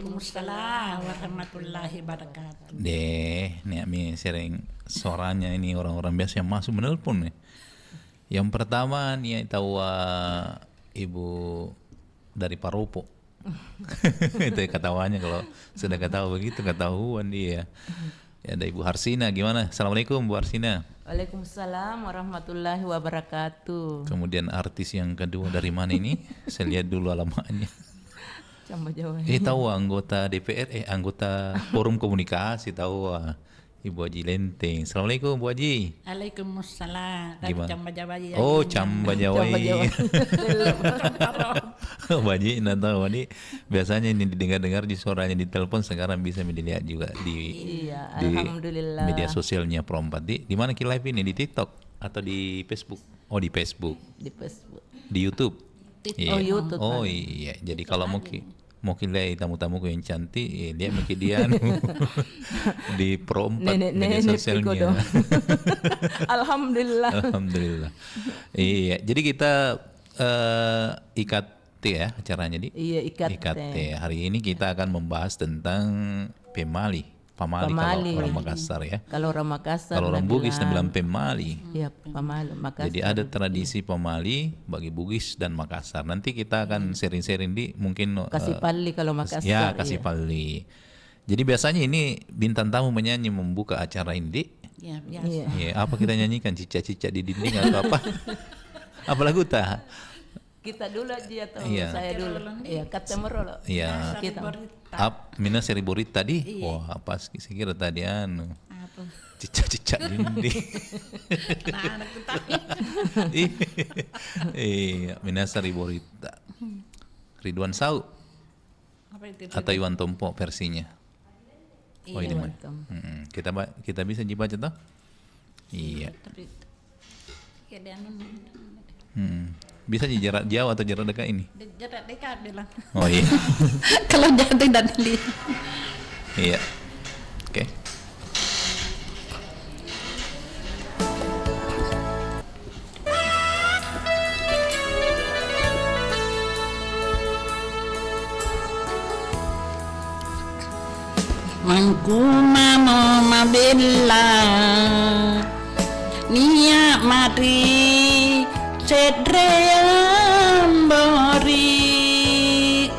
Waalaikumsalam warahmatullahi wabarakatuh. Nih mi sering suaranya ini orang-orang biasa yang masuk menelpon nih. Yang pertama nih tahu ibu dari Paropo. Itu ketawanya kalau sudah ketawa begitu ketahuan dia. Ya, ada Ibu Harsina, gimana? Assalamualaikum Bu Harsina. Waalaikumsalam warahmatullahi wabarakatuh. Kemudian artis yang kedua dari mana ini? Saya lihat dulu alamatnya. Camba Jawa. Tahu anggota DPR, anggota Forum Komunikasi, tahu Ibu Haji Lenteng. Assalamualaikum Bu Haji. Waalaikumsalam. Gimana? Camba Jawa ya. Oh, Camba Jawa. Camba Jawa. Bu Haji, nah tahu ini biasanya ini didengar-dengar di suaranya di telepon, sekarang bisa dilihat juga di Alhamdulillah. media sosialnya Pro4. Di mana ki live ini? Di TikTok atau di Facebook? Oh, di Facebook. Di Facebook. Di YouTube. Oh, YouTube. Oh iya, jadi kalau mau lihat tamu-tamuku yang cantik, lihat mungkin dia di Pro4 media sosialnya. Alhamdulillah. Alhamdulillah. Iya, jadi kita IKT ya acaranya di. Iya, IKT. Hari ini kita akan membahas tentang Pamali kalau orang Makassar ya. Kalau orang Makassar. Kalau orang Bugis bilang Pemali. Iya, Pamali, Makassar. Jadi ada tradisi Pemali bagi Bugis dan Makassar. Nanti kita akan sharing-sharing di mungkin Kasih Pali kalau Makassar. Ya, Kasih Pali. Jadi biasanya ini bintang tamu menyanyi membuka acara ini. Ya, biasa. Iya. Ya, apa kita nyanyikan cicak-cicak di dinding atau apa? Apa lagu tah? Kita dulu aja atau Iya. saya dulu. Iya, kata merolo. Iya. Kita. Mina seri borit tadi. Wah, pas saya kira tadi Apa? cicak-cicak dinding. Anak kita. Iya, Mina seri borita. Ridwan Sau Apa itu? atau Iwan Tompo versinya. Oh, ini mah. Mantap. Kita bisa dibaca toh? Iya. Tapi kayak Bisa jarak jauh atau jarak dekat ini? jarak dekat bilang. Oh iya. Kalau jarak tidak dilihat. Iya. Oke. Mangkumamo mabella niya mati sedreambori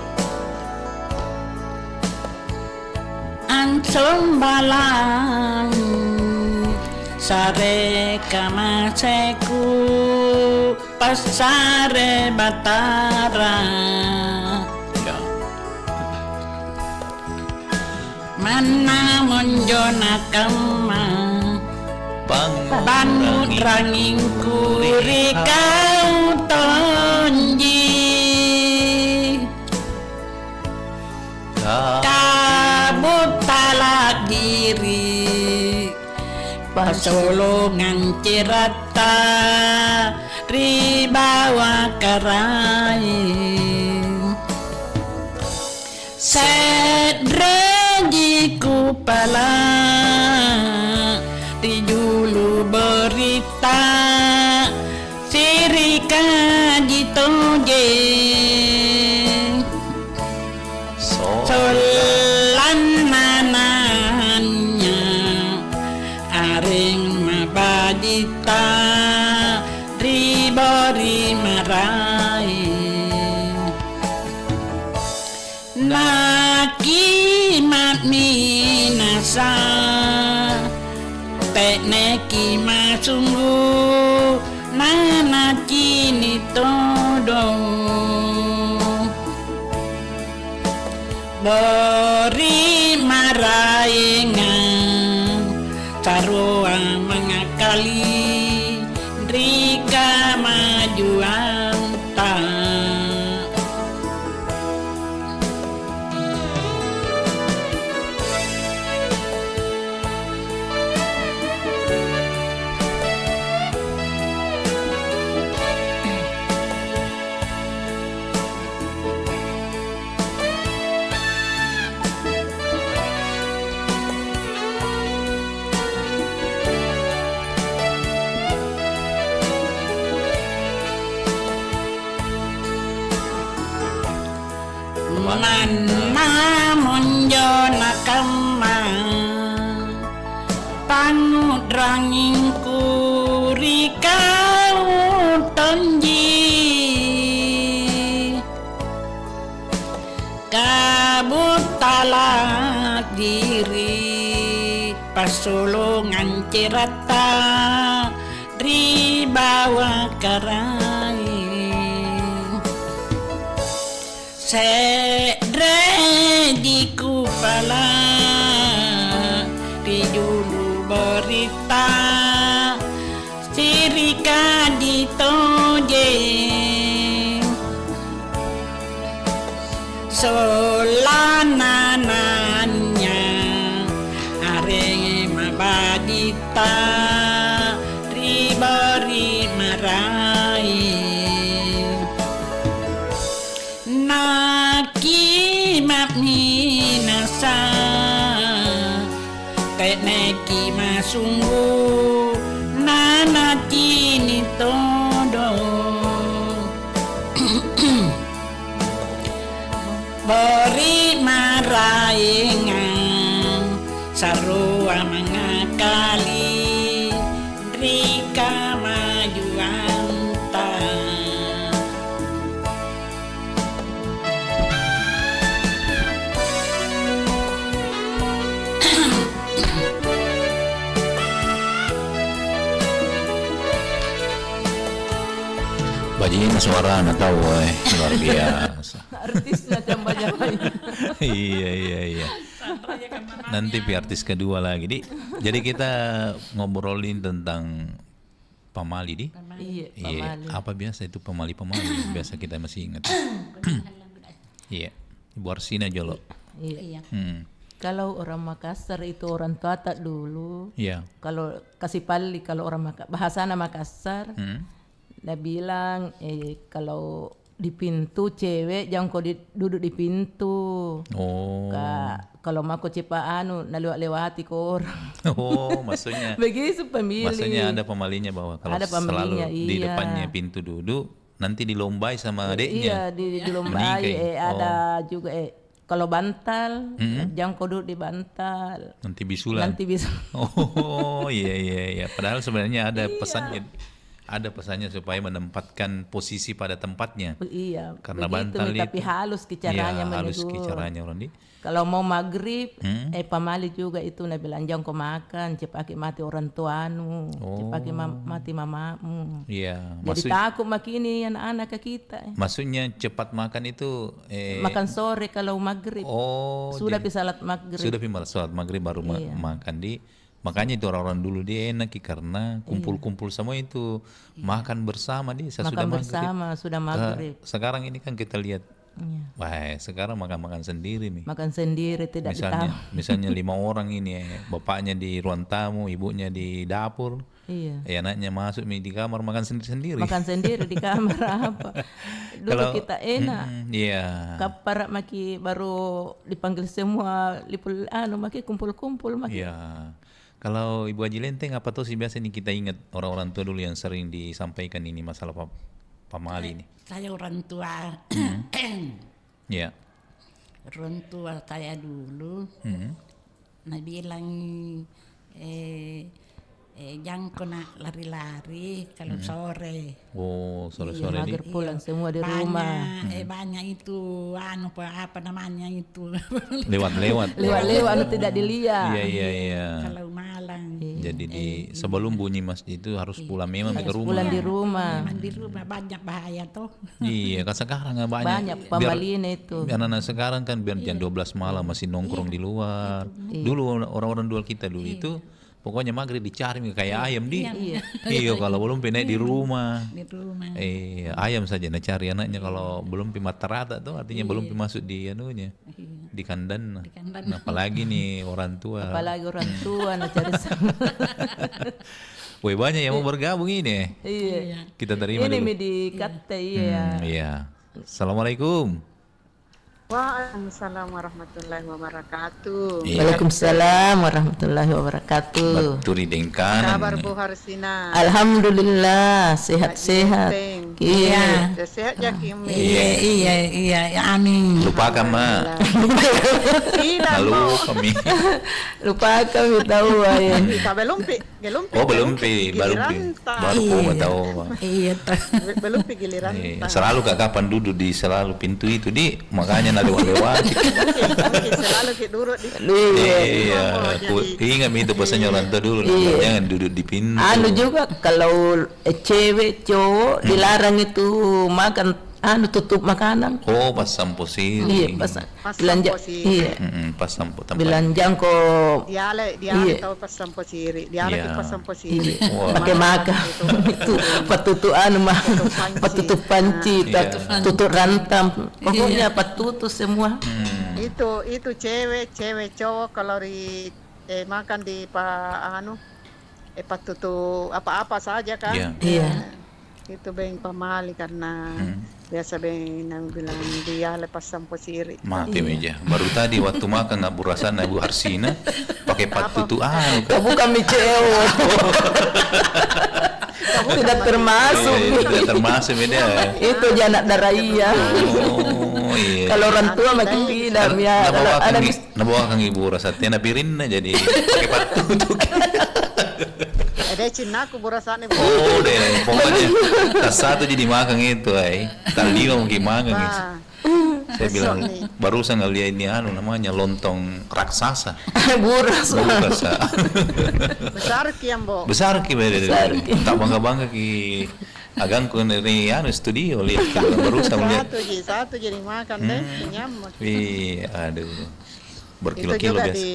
ancom balang sare kamaseku pasare batara Ya. mana monjona kama bangun ranging kuri kau tonji kabut talak diri pasolongan cirata ribawa karai sedrejiku pala dijulu berita sirika jitoje solan mananya aring mabadita ribori marai naki minasa tekneki masunggu nana kini todo beri marayengan sarua mengakali rika majuan tak Manna monjo nakama Pangudranging kurikau tonji Kabutala diri pasulungan cirata ribawa karai sedre di kupala di dulu berita sirika di toje solanananya areng mabadita ribari marai naki mapni nasa teneki masunggu nana kini todo beri maraingan sarua mangakali rika majuanta Bajingan suara anak tahu luar biasa. Artis macam banyak. Iya. Nanti artis kedua lagi jadi kita ngobrolin tentang pamali di. Iya, Iya. pamali. Apa biasa itu pamali biasa kita masih ingat. Iya. Ibu Arsina Jolo. Iya. Kalau Kalau orang Makassar itu orang tua tak dulu. Iya. Kalau kasih pali kalau orang bahasana Makassar, dia bilang kalau di pintu cewek jangan kau duduk di pintu. Oh. Kalau mau cepat lewati ke orang. Oh, maksudnya. Begitu pemilih. Maksudnya ada pemalinya bahwa kalau Ada pemilinya, selalu di iya. depannya pintu duduk nanti dilombai sama adeknya. Iya, di lombai. Menikahi. Ada juga kalau bantal, jangan kau duduk di bantal. Nanti bisulan. Nanti bisa. Oh, iya. Padahal sebenarnya ada pesannya. Ada pesannya supaya menempatkan posisi pada tempatnya. Iya. Karena begitu, bantal tapi itu. halus caranya Iya, halus menegur. caranya orang di. Kalau mau maghrib, pamali juga itu nak bilang jangan kau makan, cepaki mati orang tuamu, cepaki mati mamamu. Iya, Jadi takut makini anak-anak ke kita. maksudnya cepat makan itu Makan sore kalau maghrib. oh, Sudah bisa salat maghrib. sudah sholat maghrib baru makan di. Makanya itu orang-orang dulu dia enak karena kumpul-kumpul semua itu makan bersama di sesudah Makan maghrib. bersama sudah maghrib. Sekarang ini kan kita lihat, Iya. wah sekarang makan-makan sendiri nih. Makan sendiri tidak Misalnya 5 orang ini, bapaknya di ruang tamu, ibunya di dapur, Iya. anaknya masuk di kamar makan sendiri-sendiri. Makan sendiri di kamar apa. Dulu kita enak. Iya. Kaparak maki baru dipanggil semua lipul maki kumpul-kumpul maki. Iya. Kalau Ibu Haji Lenteng apa tuh sih biasa nih kita ingat orang-orang tua dulu yang sering disampaikan ini masalah pamali ini. Saya orang tua Iya. orang tua saya dulu nah bilang jangan kena lari-lari kalau sore. Oh, sore-sore di. Mager pulang semua di rumah. Banyak itu apa namanya itu Lewat-lewat. Lewat-lewat tidak dilihat. Iya. kalau malam Jadi sebelum bunyi masjid itu harus pulang memang ke rumah. Pulang di rumah. memang di rumah banyak bahaya tuh. Iya, kan sekarang nggak banyak. Banyak pembalian itu. Anak-anak sekarang kan biar jam 12 malam masih nongkrong di luar. Dulu orang-orang dua kita dulu itu pokoknya maghrib dicari kayak ayam di. Iya, kalau belum naik di rumah. Di rumah Ayam saja nak cari anaknya kalau belum mata rata tuh artinya belum masuk di anunya. Di kandang. Nah, apalagi nih orang tua. Apalagi orang tua nak cari sama. Woi banyak yang mau bergabung ini. Iya. Kita terima Ini dulu. mi di kata iya. Iya. Assalamualaikum. Waalaikumsalam warahmatullahi wabarakatuh. Waalaikumsalam warahmatullahi wabarakatuh. Baturi dengkanan. Kabar Bu Harsina. Alhamdulillah sehat-sehat. Lenteng. Iya. Ya, sehat ya Kimi. Iya, Ani. Lupakan mah. Tidak Lalu mau. kami. Lupa kami tahu ya. Belum Oh belum pi, baru pi, baru kau tahu. Iya tuh. belum pi giliran. Selalu kak kapan duduk di selalu pintu itu di makanya nade lewat. Mungkin selalu kita duduk di Iya, aku ingat itu pesannya orang tua dulu. Jangan duduk di pintu. Anu juga kalau cewek cowok dilarang itu makan tutup makanan. Oh pas sampo sih. Iya, pas belanja. sampo sih. Iya. Pas sampo tempat. Belanja kok Dia Iya. tahu pas sampo siri. Dia Iya. pas sampo siri. Wah. pakai makan itu patutu mah patutup panci, Iya. tutup rantam, pokoknya patutu semua. Itu cewek cowok kalau makan di patutu apa-apa saja kan. Iya. Iya. Itu beng pamali karena biasa beng nang bilang dia lepas sampo siri. Mati meja. Baru tadi waktu makan Abu Rasan Ibu Harsina pakai patutu Kamu kami cewek. Tidak termasuk. Tidak termasuk beda. Itu anak daraya. Oh iya. Kalau orang tua makin tidak ya. Kalau ada Nabawa kang Ibu Rasatnya napirin jadi pakai patutu. Ada cinaku burasannya. Oh deh, pokoknya tas satu jadi makan itu, tas lima mungkin makan gitu. Saya bilang barusan ngeliat ini namanya lontong raksasa. buras. Raksasa. Besar kian bo. Besar ki beda. Tak bangga ki. Agangku dari studio lihat barusan lihat. Satu jadi makan deh, kenyam. Wih, aduh. Itu Berkilo-kilo juga biasa.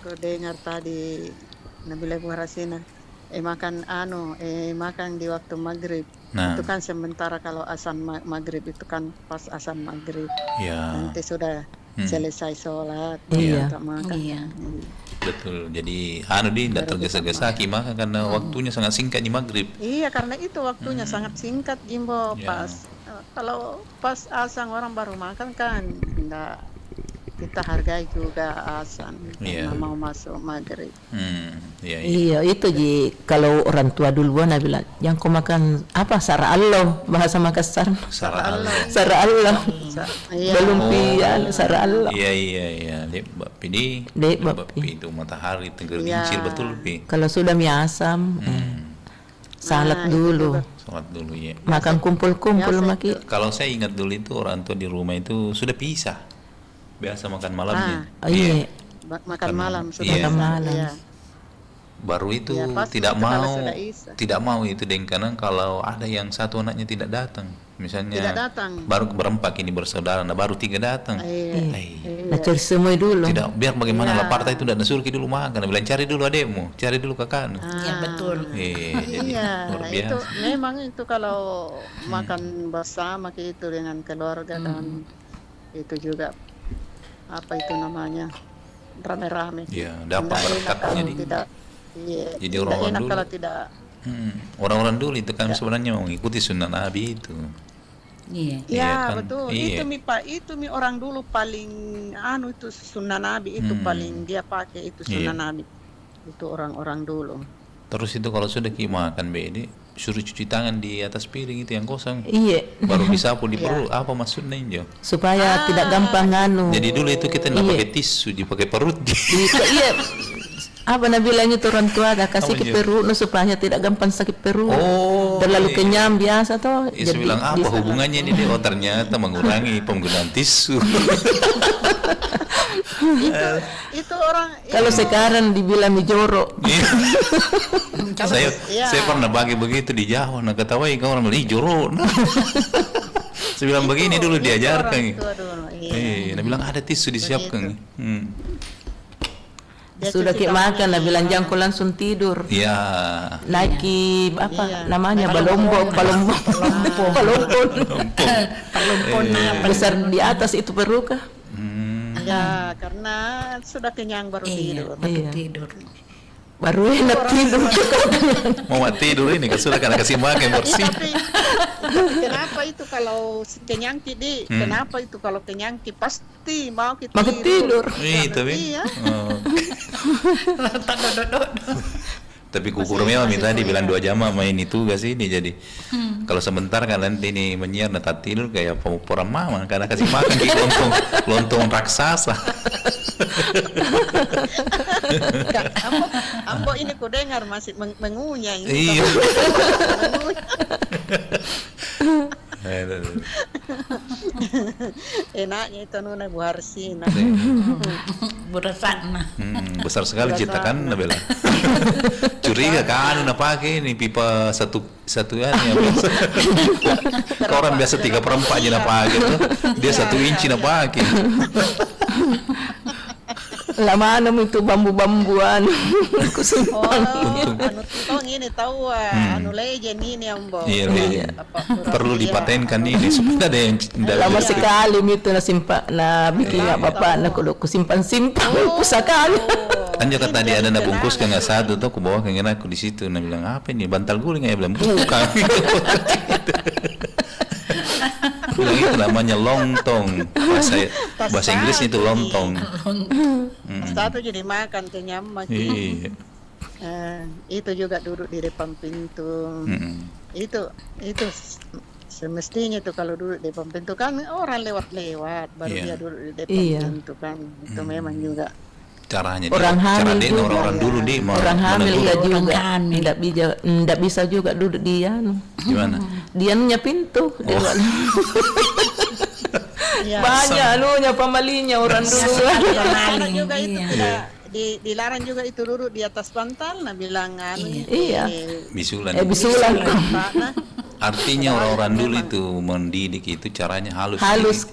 ku dengar tadi Nabila Buharasina makan di waktu maghrib. Nah. Itu kan sementara kalau azan maghrib itu kan pas azan maghrib. Ya, Nanti sudah selesai sholat, Iya. kita makan. Iya. betul. Jadi tidak tergesa-gesa ki makan karena waktunya sangat singkat di maghrib. Iya, karena itu waktunya sangat singkat, Jimbo. Ya. Kalau pas azan orang baru makan kan enggak, kita hargai juga azan Iya. karena mau masuk maghrib. Iya. Iya itu Ji, kalau orang tua duluan bilang yang kau makan apa sara Allah bahasa Makassar. Sarah Allah. Sara Allah. Iya. Belum pian sara Allah. Iya. Dek Bapi di. Dek Bapi itu matahari tengger Iya. gincir betul pi. Kalau sudah mie asam, salat dulu. Sholat dulu ya. Makan kumpul-kumpul Biasa maki. Kalau saya ingat dulu itu orang tua di rumah itu sudah pisah. Biasa makan malamnya. Oh iya. Makan malam sudah. Iya. Makan malam. Iya. Baru itu Ya, pasti tidak itu kalau mau sudah isya. tidak mau itu karena kalau ada yang satu anaknya tidak datang misalnya Tidak datang. baru berempat ini bersaudara nah baru 3 datang Iya. Nah cari semua dulu. tidak biar bagaimana Iya. lah partai itu tidak suruh dulu makan bilang cari dulu adekmu cari dulu kakakmu Iya betul. jadi Iya, luar itu biasa memang itu kalau makan bersama gitu dengan keluarga kan itu juga apa itu namanya rame-rame. ya dapat Nggak enak berkat kalau jadi tidak. Iya. Jadi tidak orang-orang enak dulu- kalau tidak. orang-orang dulu itu kan sebenarnya mengikuti sunnah Nabi itu Iya. Iya Ya kan? betul. Iya. Itu mi orang dulu paling itu sunnah Nabi itu paling dia pakai itu sunnah Iya. Nabi. Itu orang-orang dulu. terus itu kalau sudah makan bede suruh cuci tangan di atas piring itu yang kosong Iya. baru disapu di perut apa maksudnya Jo? Supaya tidak gampang nganu. Jadi dulu itu kita nggak Iya. pakai tisu, dipakai perut. Iya. Apa bilangnya tuh orang tua ada kasih Apa ke dia? perut supaya tidak gampang sakit perut. Oh, Terlalu iya. kenyang biasa toh. Ya, saya bilang apa hubungannya ini deh? Oh ternyata mengurangi penggunaan tisu. Itu orang Kalau sekarang dibilang mijoro. Iya. saya Iya. saya pernah bagi begitu di Jawa, nah ketawai kau orang bilang, "Ih, jorok." Saya bilang begini dulu diajarkan. orang tua dulu. Iya. Dia bilang ada tisu disiapkan. Dia Sudah cuci kayak tangan. makan lah bilang jangan kau langsung tidur. Ya, Naiki apa Iya. namanya balombo. Pelumpun Besar di atas itu perlu kah? Ya, karena sudah kenyang baru iya, tidur. betul Iya. tidur. Baru enak tidur. mau mati tidur ini kan sudah karena kasih makan bersih. Tapi kenapa itu kalau kenyangki kenapa itu kalau kenyangki pasti mau kita Mau tidur. Itu, Iya. Oh. Tapi kukurnya minta dibilang 2 jam main itu gak sih ini jadi. Kalau sebentar kan nanti ini menyiar tak tidur kayak pemupuran mama karena kasih makan di lontong raksasa. Ambo ini ku dengar masih mengunyah ini. Iya. Enaknya itu nuna Bu Harsina. Burasana. Besar sekali ciptakan Nabila. Curiga kan na pakai ini pipa satuan ya. Orang biasa 3/4 aja na pakai tuh. Dia 1 inci na pakai. Lama itu bambu-bambuan. Oh, anu tong ini tahu anu legend ini Ambo. Iya. Perlu dipatenkan ini supaya ada yang Lama sekali itu na bikin apa na kudu kusimpan-simpan pusakanya. Kan juga tadi ada na bungkus kan nggak satu tuh aku bawa ke aku di situ na bilang apa ini bantal guling ya bilang bukan. Bilang itu namanya lontong bahasa Inggris itu lontong. Satu jadi makan kenyam Iya. Itu juga duduk di depan pintu. Itu semestinya itu kalau duduk di depan pintu kan orang lewat-lewat baru dia duduk di depan pintu kan. Itu memang juga Caranya orang hamil juga. Orang dulu di orang hamil juga tidak bisa juga duduk dia. Gimana? Dia punya pintu. Banyak anunya pamalinya orang dulu. Dilarang juga itu dilarang juga itu duduk di atas bantal nah bilang bisulan. Bisulan. Artinya orang-orang dulu itu mendidik itu caranya halus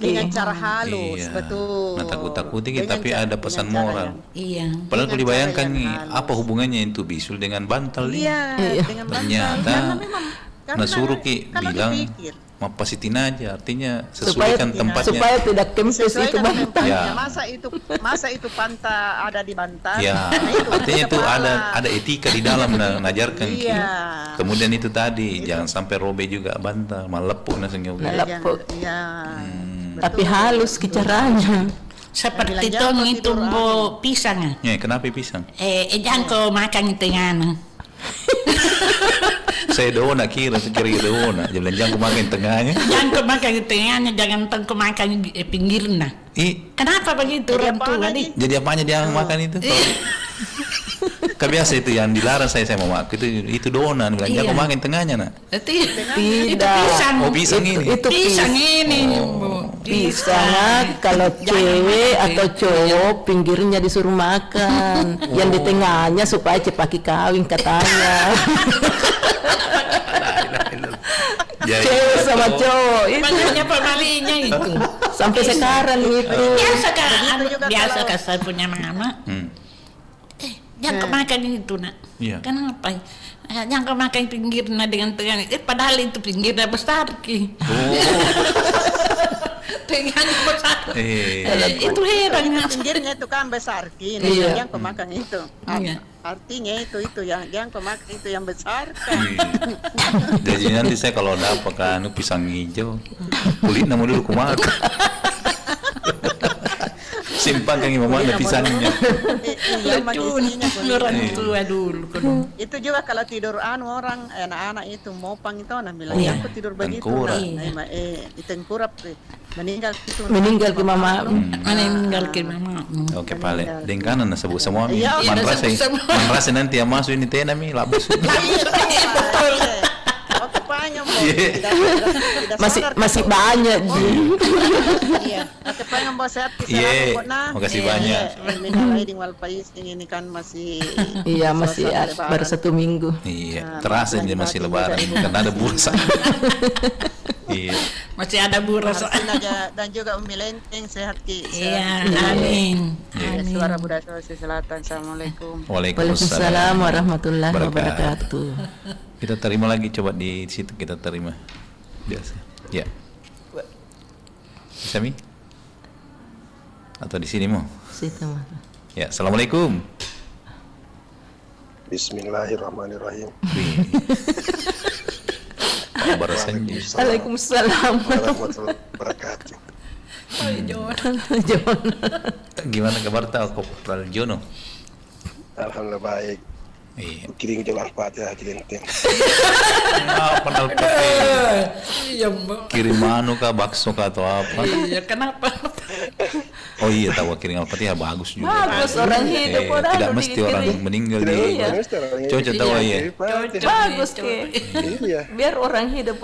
dengan cara halus, betul. Nah takut-takuti tapi ada pesan moral. Iya. Padahal kalau dibayangkan nih apa hubungannya itu bisul dengan bantal nih? Dengan Ternyata nah suruh ki bilang mapasitin aja artinya sesuaikan tempatnya supaya tidak kempes itu bantal. Masa itu panta ada di bantal. Ya, artinya itu ada etika di dalam mengajarkan. Kemudian itu tadi jangan sampai robek juga bantal, malepuk nasengnya. Tapi halus caranya. Seperti itu bu pisang. Ya, kenapa pisang? Jangan kau makan itu ngana. Saya dona kira dona, jangan makan tengahnya. Jangan kau makan tengahnya, jangan kau makan pinggirnya. Kenapa begitu orang tua nih? Jadi apanya dia makan itu? Kebiasa itu yang dilarang saya mau makan itu dona, jangan makan tengahnya nak. Tidak. Pisang. Oh pisang ini. Itu pisang ini. Pisang kalau cewek atau cowok pinggirnya disuruh makan, yang di tengahnya supaya cepat kawin katanya. Cewek sama cowok itu makanya pemalinya itu sampai sekarang itu biasa kan saya punya mama jangan makan itu nak. Kenapa jangan makan pinggirnya dengan tengah padahal itu pinggirnya besar ki tengahnya besar itu heran pinggirnya itu kan besar ki yang pemakan itu artinya itu yang pemakan itu yang besar kan. Jadi nanti saya kalau dapat kan pisang hijau kulitnya mau dulu kumakan. Simpan kan gimana pisangnya. Orang tua dulu. Itu juga kalau tidur orang anak-anak itu mopang itu anak bilang aku tidur begitu. Ditengkurap meninggal ke mama. Meninggal ke mama. Oke paling dengkanan sebut semua. Manrasa nanti yang masuk ini teh nami labus. Betul. Masih banyak makasih banyak. Ini kan masih masih baru 1 minggu. Terasa ini masih lebaran karena ada bursa. Masih ada bursa dan juga Umi Lenteng sehat ki. Amin. Suara Buddha Sulawesi Selatan. Assalamualaikum. Waalaikumsalam warahmatullahi wabarakatuh. Kita terima lagi, coba di situ kita terima biasa. Ya. Sami? Atau di sini mau? Situ mah. Ya, assalamualaikum. Bismillahirrahmanirrahim. Waalaikumsalam warahmatullahi wabarakatuh. Gimana kabar tahu Kopral Jono? Alhamdulillah baik. Iya. Kiring jalan Al-Fatihah Cilenteng. Apa nalpati? Iya, Mbak. Kirim manu kah, bakso kah atau apa? Iya, kenapa? Oh iya, tahu kirim Al-Fatihah bagus juga. Bagus, orang hidup orang Tidak udah mesti orang dikirim. meninggal Tidak di. Iya. mesti orang ini. Cocok tahu ya. Bagus ke. Iya. Biar orang hidup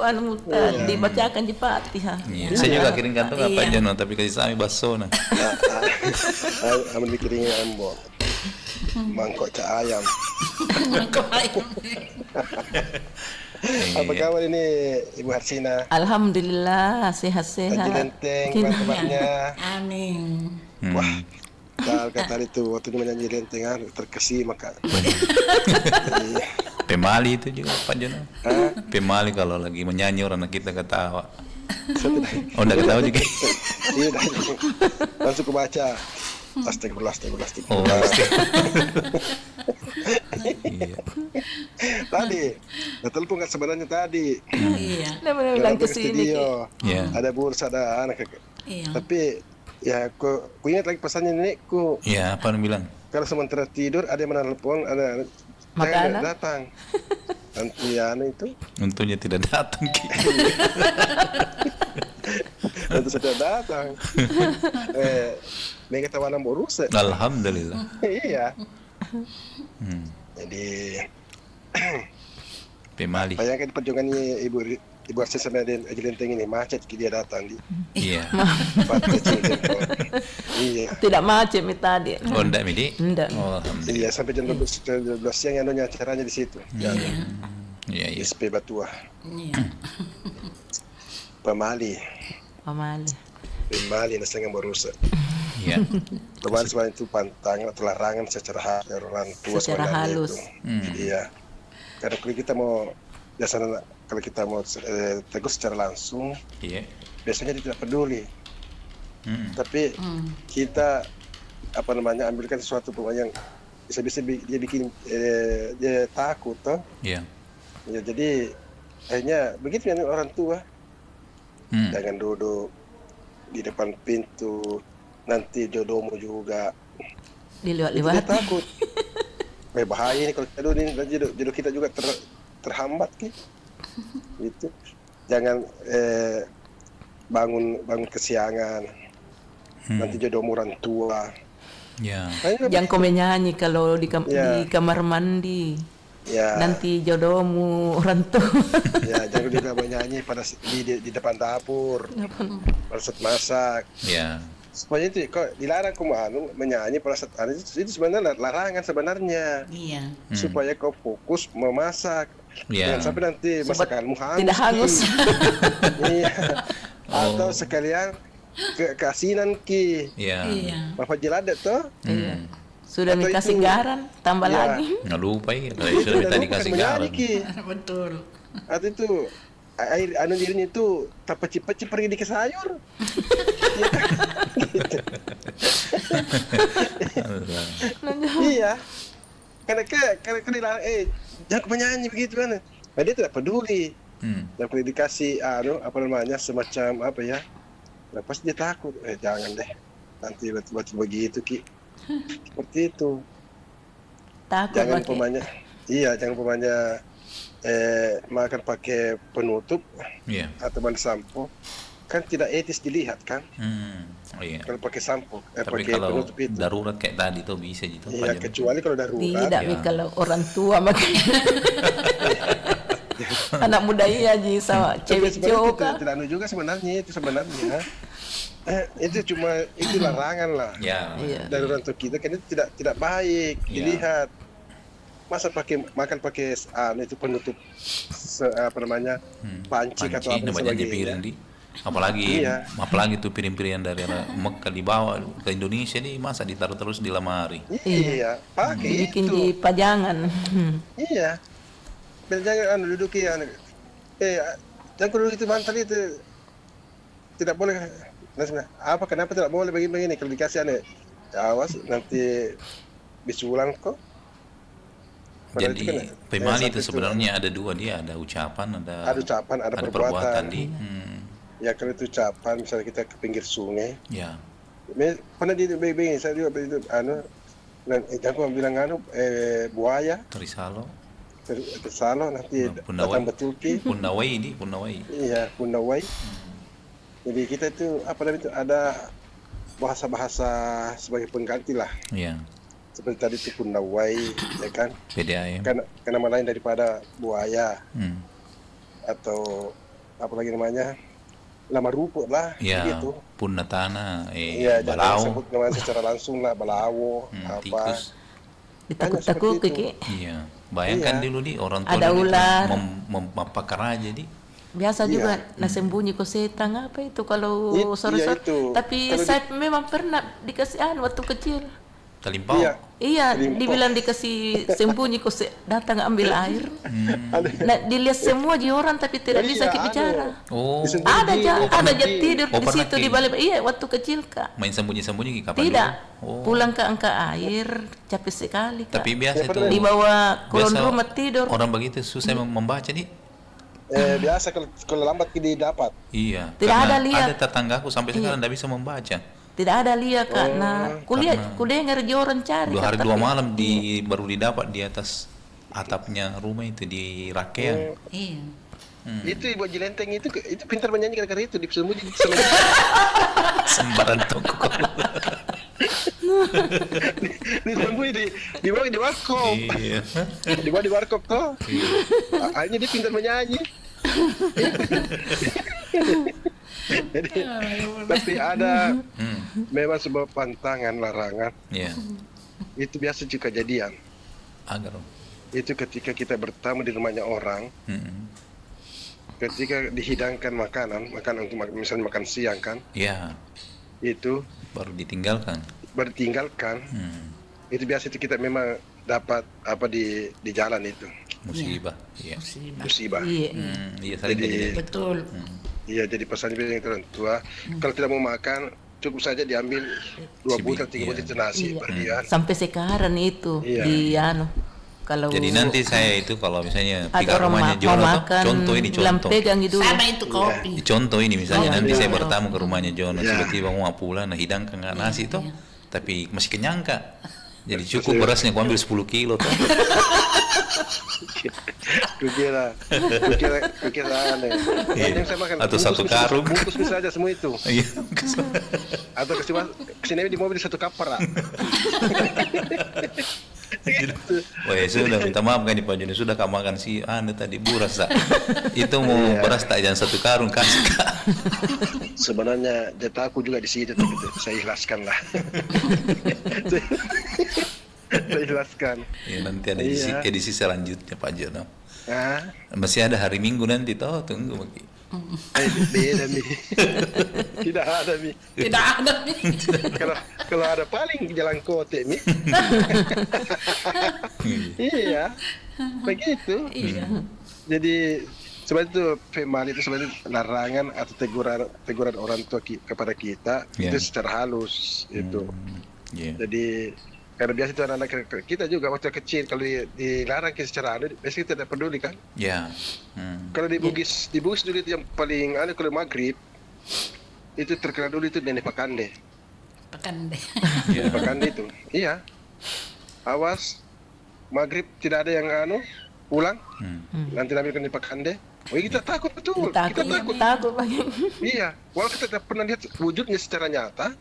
dibacakan di Fatihah. Iya. Saya juga kirim kantong apa aja no, tapi kasih sami bakso nah. Amin dikiringin ambon. Mangkok cak ayam. Apa kabar ini Ibu Harsina? Alhamdulillah sehat-sehat. Cilenteng, kabarnya. Amin. Wah, kata itu waktu menyanyi Cilenteng terkesima Kak. Iya. Pemali itu juga Pak Jono. Pemali kalau lagi menyanyi orang kita ketawa. Oh, enggak ketawa juga. Iya, langsung ku baca. Astagfirullah. Oh, pasti. Iya. Tadi, telepon nggak sebenarnya tadi. Iya. Dia bilang ke sini. Iya. Ada bursa, ada anak. Iya. Tapi ya, ku ingat lagi pesannya nenekku. Iya, apa yang bilang? Kalau sementara tidur ada yang menelpon, ada Makanan? jangan datang. Nanti itu Untungnya tidak datang. nanti sudah datang. Mereka tawanan borusa. Alhamdulillah. Iya. Jadi Pemali. bayangkan perjuangannya Ibu Arsis sama Cilenteng ini macet dia datang di Iya. Fatihah Cilenteng. Iya. Tidak macet tadi. Oh, enggak Midi? Enggak. Oh, alhamdulillah. Iya sampai jam 12 siang anunya acaranya di situ. Ya, Iya, iya. SP Batua. Iya. Pemali nasengan berusaha. Iya. Pemali sebenarnya itu pantangan atau larangan secara orang tua Secara sebenarnya halus. itu. Iya. Karena kalau kita mau biasanya kalau kita mau tegur secara langsung, Iya. biasanya dia tidak peduli. Tapi kita ambilkan sesuatu yang bisa dia bikin dia takut toh. Iya. Ya, jadi akhirnya begitu yang orang tua. Jangan duduk di depan pintu, nanti jodohmu juga. Dia Dilihat-lihat. takut. Bahaya ini kalau kita duduk ini, jodoh kita juga terhambat gitu. Jangan bangun kesiangan. Nanti jodohmu orang tua. Ya. Jangan kau menyanyi kalau di kamar mandi. Ya. Nanti jodohmu orang tua. Ya, jangan juga menyanyi di depan dapur. Pada saat masak. Ya. Supaya itu kok dilarang kamu menyanyi pada saat itu sebenarnya larangan sebenarnya. Iya. Supaya kau fokus memasak. Ya. Jangan sampai nanti masakanmu hangus. Tidak hangus. Iya. Atau sekalian keasinan Ya. Iya. Bapak jelada tuh. Sudah Atau dikasih itu- garam, tambah Ya. lagi. Nggak lupa ya. Kalau sudah minta dikasih garam. Betul. Atau itu air dirinya itu tak peci-peci pergi di ke sayur. Iya. Karena dilarang, jangan menyanyi begitu kan. Nah, dia tidak peduli. Dan kalau dikasih semacam apa ya. Nah, pasti dia takut. Jangan deh. Nanti buat begitu seperti itu. Takut Jangan pakai. pemanya. Iya, jangan pemanya makan pakai penutup Iya. atau ban sampo. Kan tidak etis dilihat kan. Oh iya. Kalau pakai sampo, Tapi pakai kalau penutup itu. darurat kayak tadi tuh bisa gitu. Iya, Pak Jon. kecuali kalau darurat. Tidak, Ya. kalau orang tua makanya. Anak muda iya ji sama Tapi cewek sebenarnya cowok itu kan. tidak anu juga sebenarnya itu itu larangan lah. Ya. Iya. Dari orang tua kita kan itu tidak baik Iya. dilihat. Masa makan pakai itu penutup panci atau apa namanya piring sebagainya. di. Apalagi Iya. tuh piring-piringan dari Mekah dibawa ke Indonesia nih masa ditaruh terus di lemari. Iya, pakai Dibikin itu. di pajangan. Iya. Dan jangan duduk jangan duduk itu mantel itu tidak boleh. Apa kenapa tidak boleh begini kalau dikasih awas nanti bisulan kok. Padahal Jadi itu kan, pemali sampai itu sebenarnya ada dua dia, ada ucapan, ada ucapan, ada perbuatan. Ya kalau itu ucapan misalnya kita ke pinggir sungai. Ya. Pernah di BB saya juga itu Dan jangan bilang buaya. Risalo. Risalo nanti datang betul ki. Punawai. Iya, Punawai. Jadi kita itu ada bahasa-bahasa sebagai pengganti lah. Iya. Seperti tadi itu Punawai, ya kan? PDAM. Karena nama lain daripada buaya. Atau apa lagi namanya? Lama rumput lah, gitu. Punatana, Iya, balao. jangan sebut namanya secara langsung lah, balawo, tikus. Ditakut-takut Ki. Iya. Bayangkan dulu orang tua ada ular. mempakar aja di. Biasa juga sembunyi ke setan apa itu kalau sore-sore. Tapi saya memang pernah dikasih waktu kecil. Talimpau. Iya, dibilang dikasih sembunyi datang ambil air. Nah, dilihat semua orang tapi tidak bisa bicara. Oh. Ada aja tidur di situ di balik. Iya, waktu kecil Kak. Main sembunyi-sembunyi kapan Tidak. dulu? Pulang ke angka air, capek sekali Kak. Tapi biasa itu di bawah kolong rumah tidur. Orang begitu susah membaca nih. Biasa kalau lambat didapat. Iya. Tidak ada lihat. Ada tetanggaku sampai sekarang tidak bisa membaca. Tidak ada lihat Kak. Nah, kuliah ngerja orang cari. 2 hari 2 malam baru didapat di atas atapnya rumah itu di rakean. Iya. Itu Ibu Jelenteng itu pintar menyanyi gara-gara itu disembunyi di sembaran toko. disembunyi di bawah di warkop. Iya. Di bawah di warkop toh. Akhirnya dia pintar menyanyi. Jadi, tapi ada memang sebuah pantangan larangan. Iya. Itu biasa juga kejadian. Agar. Itu ketika kita bertamu di rumahnya orang. Ketika dihidangkan makanan untuk misalnya makan siang kan. Iya. Itu baru ditinggalkan. Itu biasa itu kita memang dapat di jalan itu. Musibah. Iya. Musibah. Iya, sering Betul. Iya, jadi pesan dari orang tua, kalau tidak mau makan, cukup saja diambil 2 butir, 3 butir nasi. Sampai sekarang itu kalau jadi nanti saya itu kalau misalnya ada tiga rumahnya Jono contoh ini pegang gitu. Sama itu kopi. Contoh ini misalnya nanti saya bertamu ke rumahnya Jono, tiba-tiba mau pulang, hidangkan nggak nasi toh, tapi masih kenyang Kak. Jadi cukup berasnya, aku ambil 10 kilo toh. Kukira aneh. Yang saya makan Atau satu karung. Bungkus bisa aja semua itu. Iya. Atau kesini di mobil 1 kapar. Wah, sudah minta maaf kan Pak Joni, sudah kamu makan si Anda tadi buras tak? Itu mau beras tak, jangan 1 karung kasih Kak. Sebenarnya jatahku juga di situ, tapi saya ikhlaskan lah. Saya ikhlaskan. Ya, nanti ada edisi selanjutnya Pak Jono. Ah? Masih ada hari Minggu nanti toh, tunggu lagi. Beda nih. Tidak ada nih. Tidak ada nih. Kalau ada paling jalan kote nih. Iya. Begitu. Iya. Jadi sebenarnya itu female itu sebenarnya larangan atau teguran orang tua kepada kita itu secara halus itu. Jadi karena biasa itu anak-anak kita juga waktu kecil kalau dilarang secara halus, biasanya kita tidak peduli kan? Iya. Kalau di Bugis dulu itu yang paling kalau maghrib itu terkenal dulu itu Nenek Pakande. Nenek Pakande itu, iya. Awas maghrib tidak ada yang pulang, nanti ambilkan Nenek Pakande. Oh, kita takut betul. Kita takut. Iya, walau kita tidak pernah lihat wujudnya secara nyata,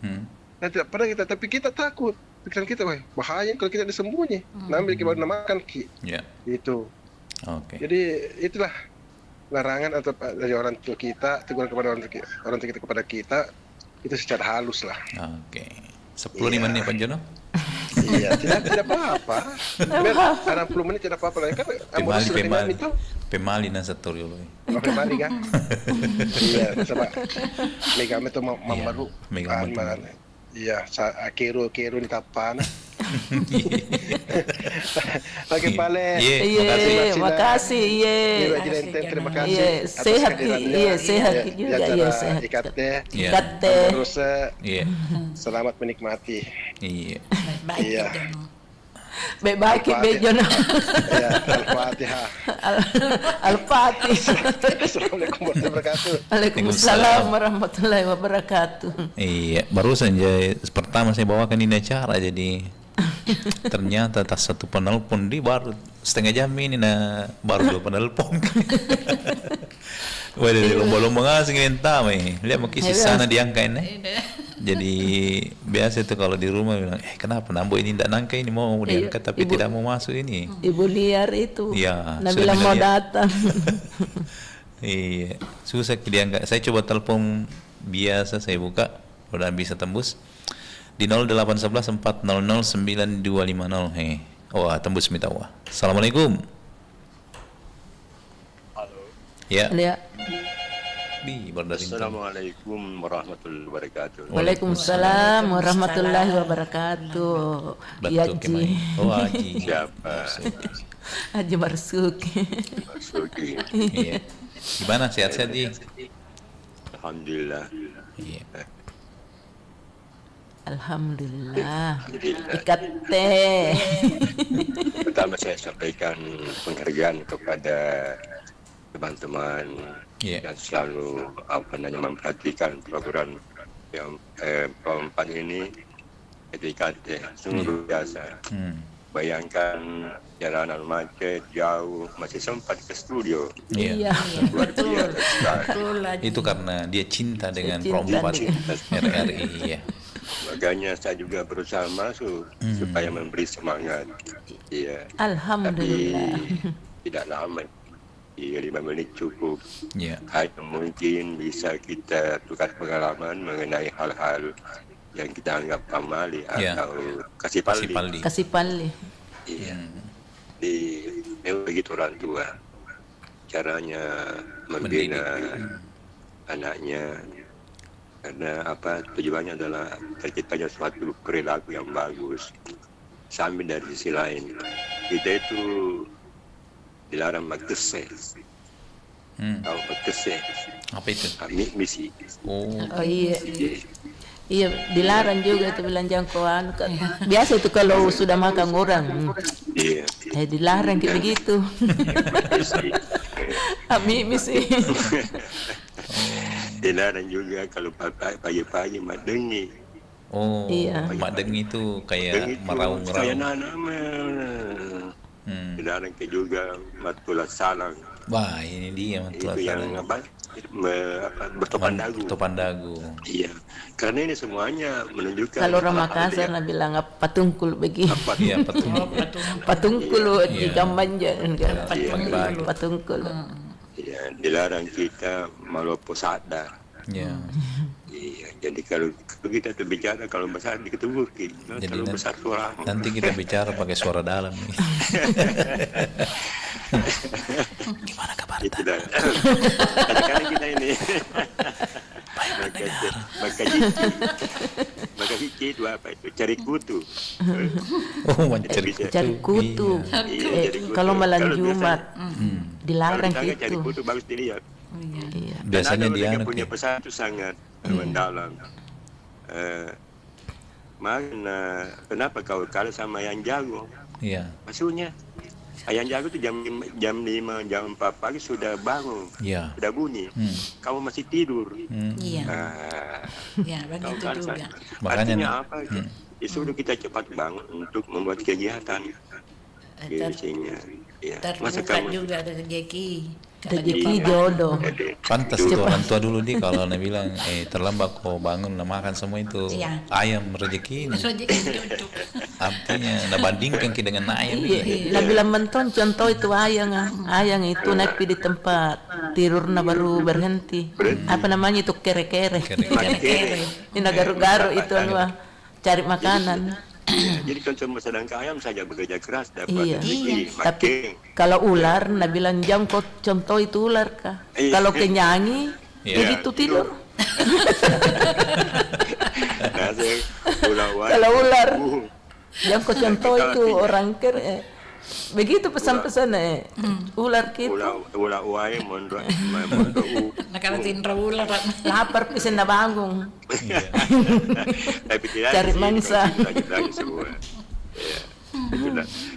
dan tidak pernah tapi kita takut. Pikiran kita, wah bahaya kalau kita disembunyi. Nambil kita baru makan itu. Oke. Jadi itulah larangan atau dari orang tua kita, teguran kepada orang tua kita kepada kita itu secara halus lah. Oke. 10 menit Pak Jono. Iya, tidak apa-apa. 60 menit tidak apa-apa lah kan. Pemali na satoryo loh. Pemali kan? Iya, sama Mega itu mamaru. Mega. Iya, kero ni kapan. Lagi pale. Makasih. Terima kasih. Sehat juga sehat. Ikatnya. Terus selamat menikmati. Iya. Baik. Baik Jono. Ya, Al-Fatihah. Al-Fatihah. Assalamualaikum warahmatullahi wabarakatuh. Waalaikumsalam warahmatullahi wabarakatuh. Iya, barusan pertama saya bawakan ini acara jadi Ternyata tas satu penelpon di baru setengah jam ini baru 2 penelpon. Wah, dari lomba-lomba ngasih minta lihat mau kisi sana diangkain Jadi biasa itu kalau di rumah bilang, kenapa Nambo ini tidak nangka ini mau diangkat tapi tidak mau masuk ini. Ibu liar itu. Iya. Nabila mau datang. Iya, susah diangkat. Saya coba telepon biasa, saya buka, udah bisa tembus di 0811 400 9250. Oh, tembus minta wah. Assalamualaikum. Halo. Ya. Lihat. Assalamualaikum warahmatullahi wabarakatuh. Waalaikumsalam warahmatullahi wabarakatuh. Ya Haji. Oh, Haji. Siapa? Haji Marsuki. Marsuki. Iya. Gimana, sehat-sehat Ji? Alhamdulillah. Iya. Alhamdulillah. Ikat teh. Pertama saya sampaikan penghargaan kepada teman-teman yang selalu memperhatikan program yang perempuan ini. Ikat teh sungguh biasa. Bayangkan jalanan macet jauh masih sempat ke studio. Iya. Betul. Itu karena dia cinta dengan perempuan RRI. Iya. Makanya saya juga berusaha masuk supaya memberi semangat. Iya. Alhamdulillah. Tapi tidak lama. 5 menit cukup. Iya. Hanya mungkin bisa kita tukar pengalaman mengenai hal-hal yang kita anggap pamali atau kasih paldi. Kasih paldi. Iya. Memang begitu orang tua. Caranya membina anaknya. Karena tujuannya adalah terciptanya suatu perilaku yang bagus. Sambil dari sisi lain, kita itu dilarang makese. Tahu makese? Apa itu? Misi. Oh iya. Iya, dilarang juga itu bilang jangkauan. Biasa itu kalau sudah makan orang. Iya. Dilarang kayak begitu. Misi. Dilarang juga kalau pagi-pagi mak dengi. Oh, iya. Mak dengi itu kayak meraung-raung. Kayak nama. Dilarang juga matulah salang. Wah, ini dia matulah salang. Itu yang bertopan dagu. Iya. Karena ini semuanya menunjukkan. Kalau orang Makassar bilang patungkul begitu. Iya, patungkul. Patungkul di Kambanjan kan. Patungkul. Iya, dilarang kita malopo sadar. Iya. Iya, jadi kalau kita berbicara kalau besar diketubur kita, kalau besar suara. Nanti kita bicara pakai suara dalam nih. Gimana kabar? Kadang-kadang kita ini. Maka Vicky itu apa itu? Cari kutu. Cari kutu. Kalau malam Jumat dilarang gitu. gitu. Cari kutu bagus dilihat. Iya. Biasanya dia punya pesan itu sangat mendalam. Mana kenapa kau kalah sama yang jago? Iya. Maksudnya ayam jago itu jam 5, jam 4 pagi sudah bangun, sudah bunyi. Kamu masih tidur. Iya. Ya, begitu juga. Artinya apa? Disuruh kita cepat bangun untuk membuat kegiatan. Biasanya. Ya. Terbuka juga ada rezeki. Rezeki jodoh. Pantas itu orang tua dulu kalau bilang terlambat kok bangun makan semua itu ayam rezeki ini. Artinya bandingkan kita dengan ayam. Nah bilang menton contoh itu ayam itu naik di tempat tidur baru berhenti. Apa namanya itu kere-kere. Ini garu-garu itu cari makanan. Jadi kalau sedang ayam saja bekerja keras dapat rezeki. Tapi kalau ular, bilang jam kok contoh itu ular kah? Kalau kenyanyi, begitu tidur. Kalau ular, jam kok contoh itu orang begitu pesan-pesan ular gitu. Ular uai mondo. Nakala tinra ular. Lapar pisen na bangun. Tapi tidak cari mangsa.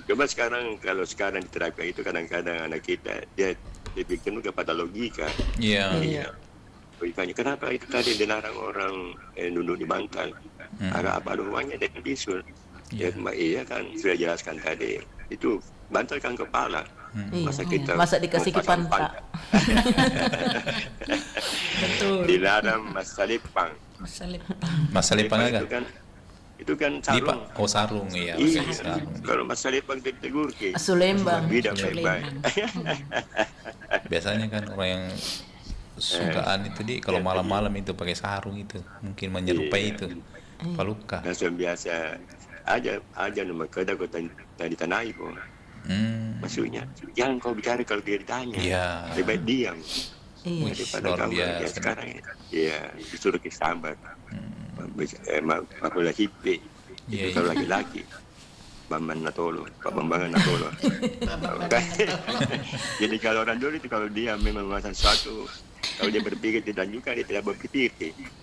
Coba sekarang kalau sekarang diterapkan itu kadang-kadang anak kita dia bikin juga pada logika. Iya. Logikanya kenapa itu tadi dilarang orang duduk di bantal? Agak apa doanya dengan bisul. Iya kan sudah jelaskan tadi. Itu bantalkan kepala. Masa dikasih kipantak. Betul. Dilarang masalipang. Masalipang agak. Itu kan sarung. Sarung iya. Sarung. Kalau masalipang ditegur ke. Sulembang. Beda baik-baik. Biasanya kan orang yang sukaan itu kalau malam-malam itu pakai sarung itu mungkin menyerupai itu paluka. Langsung biasa aja nama kada kau tadi tanai pun. Maksudnya jangan kau bicara kalau dia ditanya. Iya. Lebih baik diam. Iya. Daripada kamu sekarang ya disuruh kesambar. Makulah hippie itu kalau laki-laki Bambang Natolo, Pak Bambang Natolo. Jadi kalau orang dulu itu kalau dia memang melakukan sesuatu, kalau dia berpikir tidak lanjutkan, dia tidak berpikir.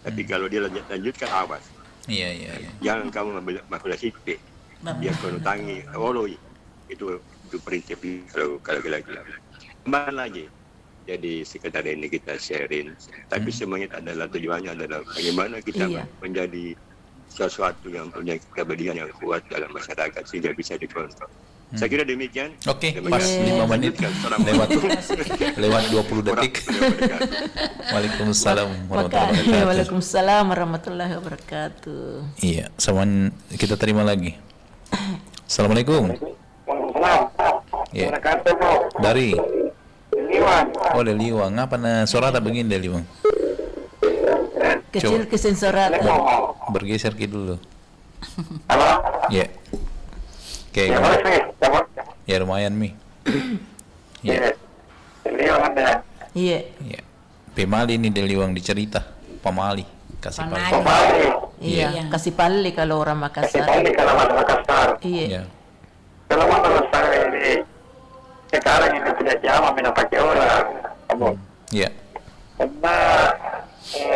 Tapi kalau dia lanjutkan, awas. Iya. Jangan kamu makulah hippie. Dia kalau tangi, itu prinsip kalau laki-laki. Kembali lagi. Jadi sekedar ini kita sharing, tapi semuanya adalah tujuannya adalah bagaimana kita menjadi sesuatu yang punya kepedulian yang kuat dalam masyarakat sehingga bisa dikontrol. Saya kira demikian. Oke, pas 5 menit lewat 20 detik. Waalaikumsalam warahmatullahi wabarakatuh. Waalaikumsalam warahmatullahi wabarakatuh. Iya, sama kita terima lagi. Assalamualaikum. Iya. Dari dari Liwang. Ngapa na suara tak begini dari Liwang? Kecil kesensorat. Bergeser ke dulu. Halo? Ya. Oke. Ya lumayan Mi. Ya. Liwang ada. Iya. Pemali ini dari Liwang dicerita. Pemali. Kasih pali. Iya. Kasih pali kalau orang Makassar. Iya. Kalau Makassar ini sekarang ini tidak jama minat pakai orang. Iya. Karena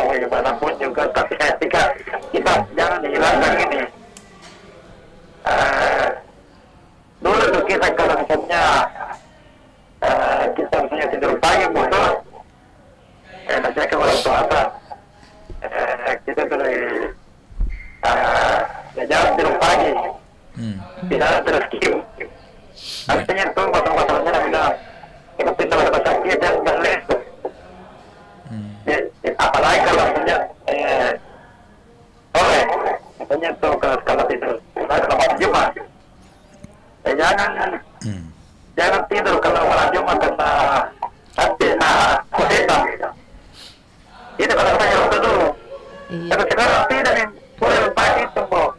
bagaimanapun juga tapi ketika kita jangan dihilangkan ini. Dulu tuh kita kalau misalnya kita misalnya tidur pagi betul, saya ke orang tua kita tuh jangan tidur pagi, tidak terus kim. Artinya tuh masalah-masalahnya bilang kita tidak ada sakit yang berleh. Apalagi kalau misalnya misalnya tuh kalau tidur kalau Jumat jangan tidur kalau malam Jumat karena nanti kudeta itu kalau saya waktu dulu tapi sekarang tidak yang boleh pagi itu kok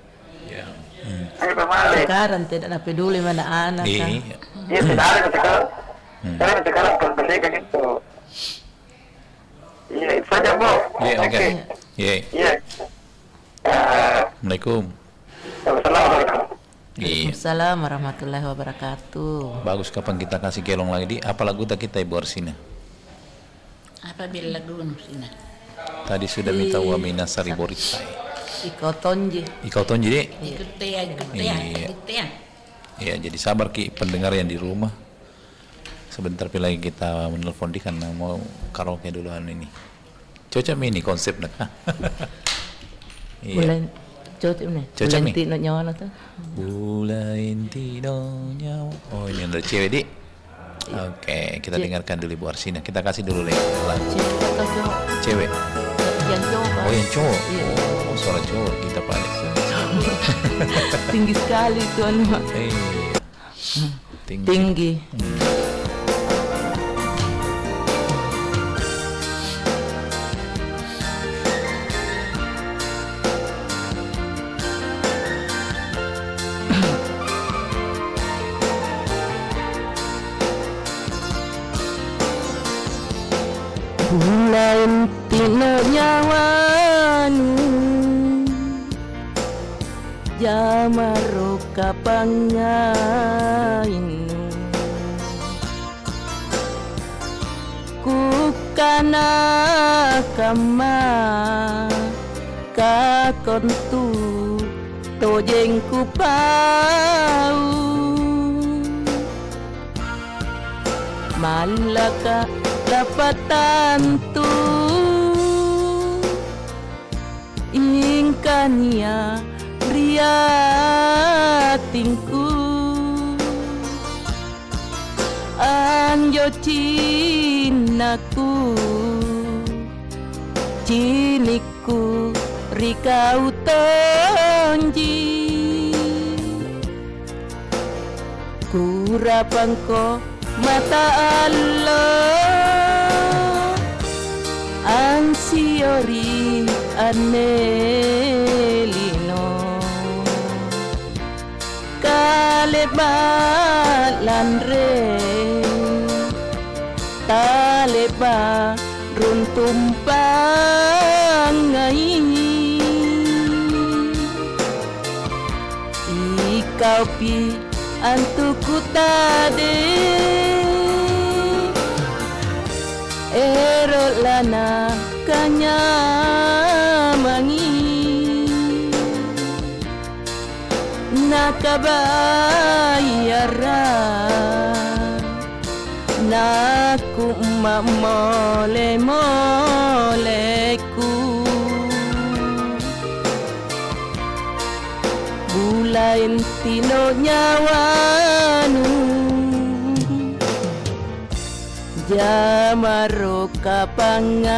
sekarang tidak peduli mana anak kan iya tidak ada sekarang kalau mereka itu iya itu saja Bu. Iya oke. Iya. Assalamualaikum. Waalaikumsalam warahmatullahi wabarakatuh. Bagus, kapan kita kasih kelong lagi? Apa lagu kita Ibu Arsina? Apa bila lagu Arsina? Tadi sudah minta Wamina Sari Boritai. Ikau tonji deh. Ikut ya. Iya, jadi sabar Ki pendengar yang di rumah. Sebentar lagi kita menelpon di karena mau karaoke duluan ini. Cocok ini konsepnya. Bulan cocok nih. Cocok nih. Bulan nyawa tuh. Bulan nyawa. Oh ini ada cewek di. Oke, kita dengarkan dulu Ibu Arsina. Kita kasih dulu lagu. Cewek. Yang cowok. Oh yang cowok. Oh suara cowok kita paling. Tinggi sekali tuan. Tinggi. Bulan tino nyawanu jamaro kapangainu kukana kama kakontu tojeng kupau malaka dapatan tu ingkania ria tingku anjo cinaku ciniku rikau tonji kurapangko mata Allah ansiori anelino kalebalan re taleba runtumpang ngai ikau pi antuku tade ero lana kanyamangi nakabayaran naku mole-moleku bulain tino nyawanu jamaro kapangainu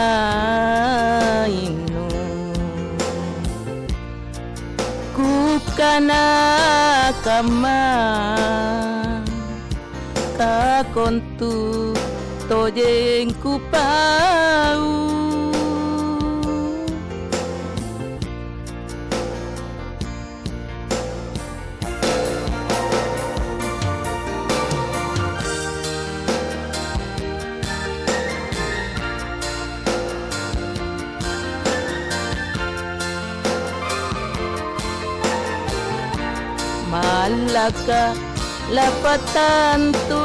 kukana kama kakontu tojeng kupau malaka lapatan tu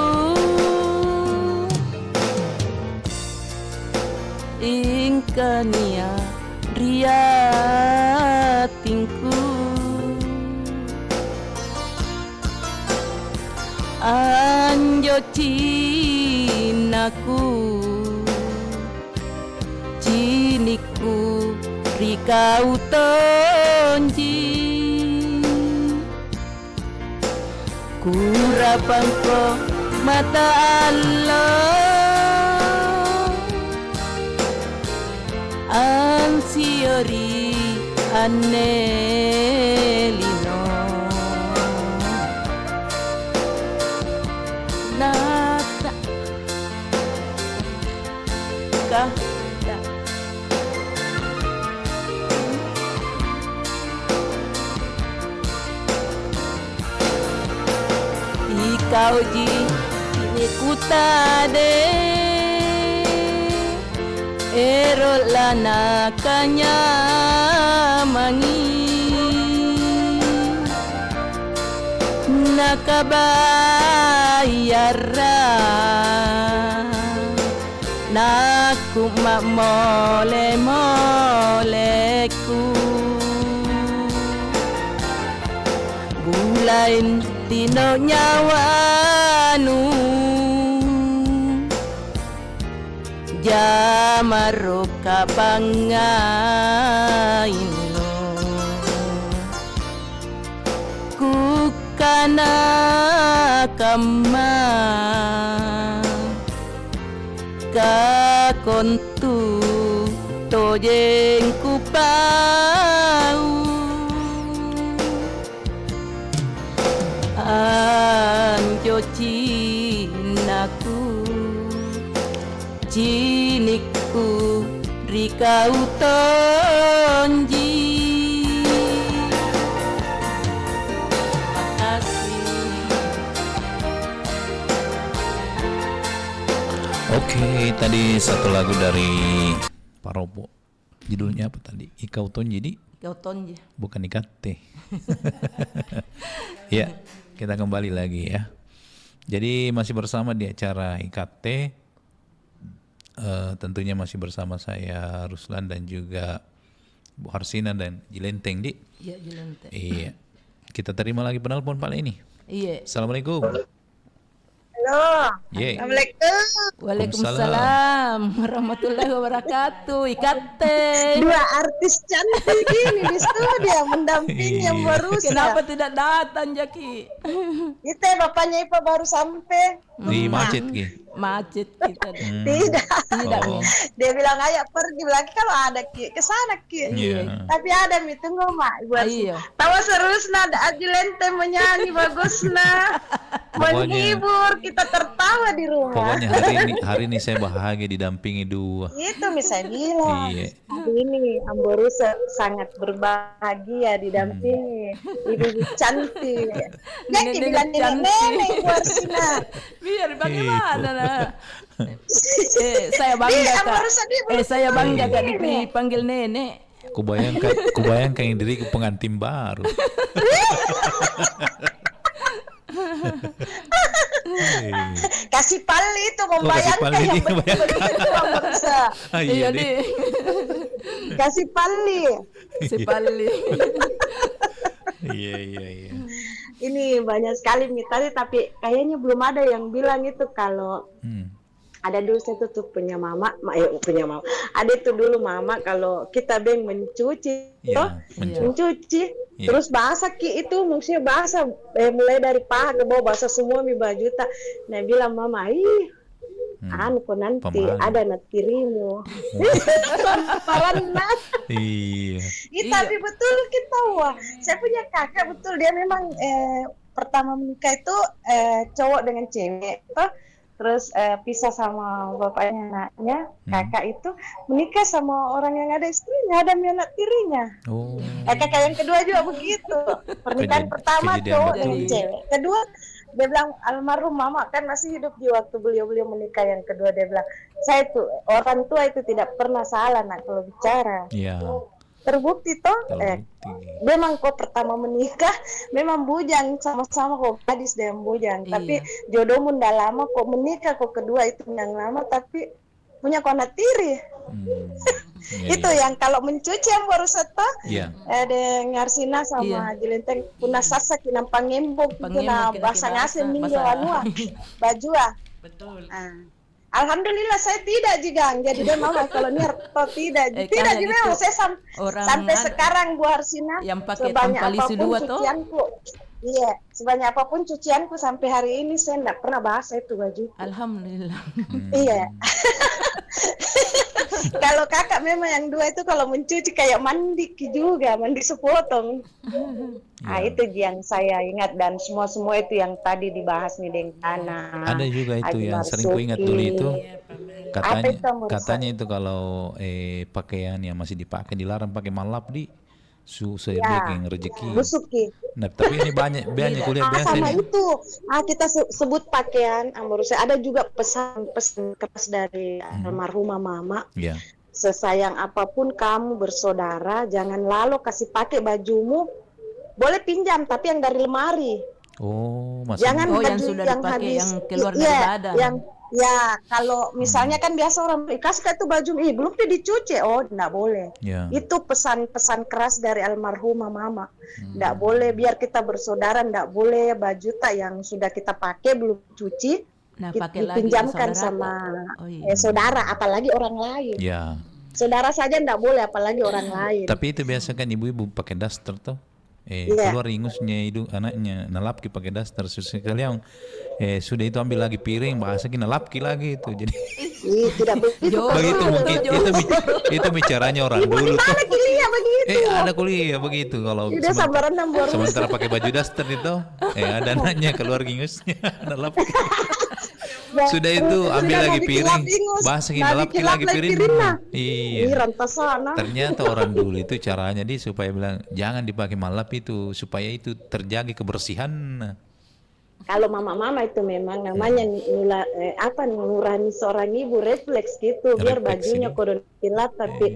ingkania riatingku anjo cinaku ciniku rikau tonji kurapangko mata Allah ansiori anelino nata kahda kau ji ini kutade ero lana kanyamangi nakabayaran naku mak mole-moleku bulain tino nyawanu jamaro kapangainu kukana kama kakontu tojeng kupau anjo cinaku ciniku rikau tonji makasih. Oke, tadi satu lagu dari Paropo. Judulnya apa tadi? Ikau Tonji. Ikau Tonji. Bukan Ikate. Ya, kita kembali lagi ya. Jadi masih bersama di acara IKT. Tentunya masih bersama saya Ruslan dan juga Bu Harsina dan Jilenteng, Di. Iya, Jilenteng. Iya. Kita terima lagi penelpon Pak ini. Iya. Assalamualaikum. Ye. Assalamualaikum. Waalaikumsalam warahmatullahi wabarakatuh. Ikate. Dua artis cantik ini di studio mendampingi yang baru. Kenapa tidak datang, Jaki? Itu bapaknya Ipa baru sampai. Di macet Ki. Macet kita. Tidak. Oh. Dia bilang ayo pergi lagi kalau ada Ki ke sana Ki. Iya. Tapi ada mi tunggu mak buat. Iya. Tawa serusna ada Ajilente menyanyi bagusna. Menghibur kita tertawa di rumah. Pokoknya hari ini saya bahagia didampingi dua. Itu bisa bilang. Iya. Hari ini Amborus sangat berbahagia didampingi ibu cantik. Jadi bilang nenek buat sina. Biar bagaimana lah. Saya bangga Kak. Saya bangga Kak dipanggil nenek. Kubayangkan yang diriku pengantin baru. Kasih pali itu membayangkan yang betul-betul Amborus. Iya deh. Kasih pali. Si Pali. Iya. Ini banyak sekali mitari tapi kayaknya belum ada yang bilang itu kalau ada dulu saya tuh punya mama, ada itu dulu mama kalau kita beng mencuci, mencuci, terus basah Ki itu maksudnya basah mulai dari paha ke bawah basah semua mi baju tak, nah bilang mama anu kok nanti Pemahaman. ada natirimu, paranat. Iya. Tapi betul kita wah, saya punya kakak betul dia memang pertama menikah itu cowok dengan cewek toh. Terus pisah sama bapaknya anaknya, kakak itu menikah sama orang yang ada istrinya, ada anak tirinya. Oh. Kakak yang kedua juga begitu. Pernikahan pertama cowok dengan cewek. Kedua dia bilang almarhum mama kan masih hidup di waktu beliau menikah yang kedua dia bilang saya tuh orang tua itu tidak pernah salah nak kalau bicara. Iya. Terbukti toh memang kok pertama menikah memang bujang sama-sama kok gadis dengan bujang tapi jodohmu ndak lama kok menikah kok kedua itu yang lama tapi punya kona tiri itu yang kalau mencuci yang baru seto ada ngarsina sama Jilenteng punah sasa kinam pangembok punah basah ngasih minggu anua baju Betul. Alhamdulillah saya tidak jigang jadi dia mama kalau niat atau tidak tidak juga gitu. Saya sampai sekarang Bu Harsina yang pakai sebanyak tampalisi apapun dua cucianku sebanyak apapun cucianku sampai hari ini saya tidak pernah bahas itu baju. Alhamdulillah. Iya. Kalau kakak memang yang dua itu kalau mencuci kayak mandi juga, mandi sepotong. Itu yang saya ingat dan semua itu yang tadi dibahas nih dengan Ada juga itu yang sering ku ingat dulu itu. Katanya itu kalau pakaian yang masih dipakai dilarang pakai malap di yang rezeki. Busuki. Nah, tapi ini banyak kuliah biasa sama ini. itu. Kita sebut pakaian Amborus. Ada juga pesan keras dari almarhumah mama. Iya. Sesayang apapun kamu bersaudara, jangan lalu kasih pakai bajumu. Boleh pinjam tapi yang dari lemari. Oh, maksudnya. Jangan baju yang sudah dipakai habis, yang keluar dari badan. Kalau misalnya kan biasa orang kasih itu baju belum dicuci, enggak boleh. Itu pesan-pesan keras dari almarhumah mama. Enggak boleh biar kita bersaudara, enggak boleh baju tak yang sudah kita pakai belum cuci dipinjamkan sama saudara apalagi orang lain. Saudara saja enggak boleh apalagi orang lain. Tapi itu biasa kan ibu-ibu pakai daster tuh. Keluar ingusnya itu anaknya nalapki pakai daster sekalian sudah itu ambil lagi piring bahasa kita nalapki lagi itu jadi tidak begitu mungkin itu bicaranya orang dulu tuh ada kuliah begitu kalau sementara pakai baju daster itu ada anaknya keluar ingusnya nalapki sudah itu ambil lagi piring bahasa kita nalapki lagi piring ternyata orang dulu itu caranya supaya bilang jangan dipakai malap itu supaya itu terjaga kebersihan. Kalau mama-mama itu memang namanya nurani seorang ibu refleks gitu biar bajunya kodon kilat tapi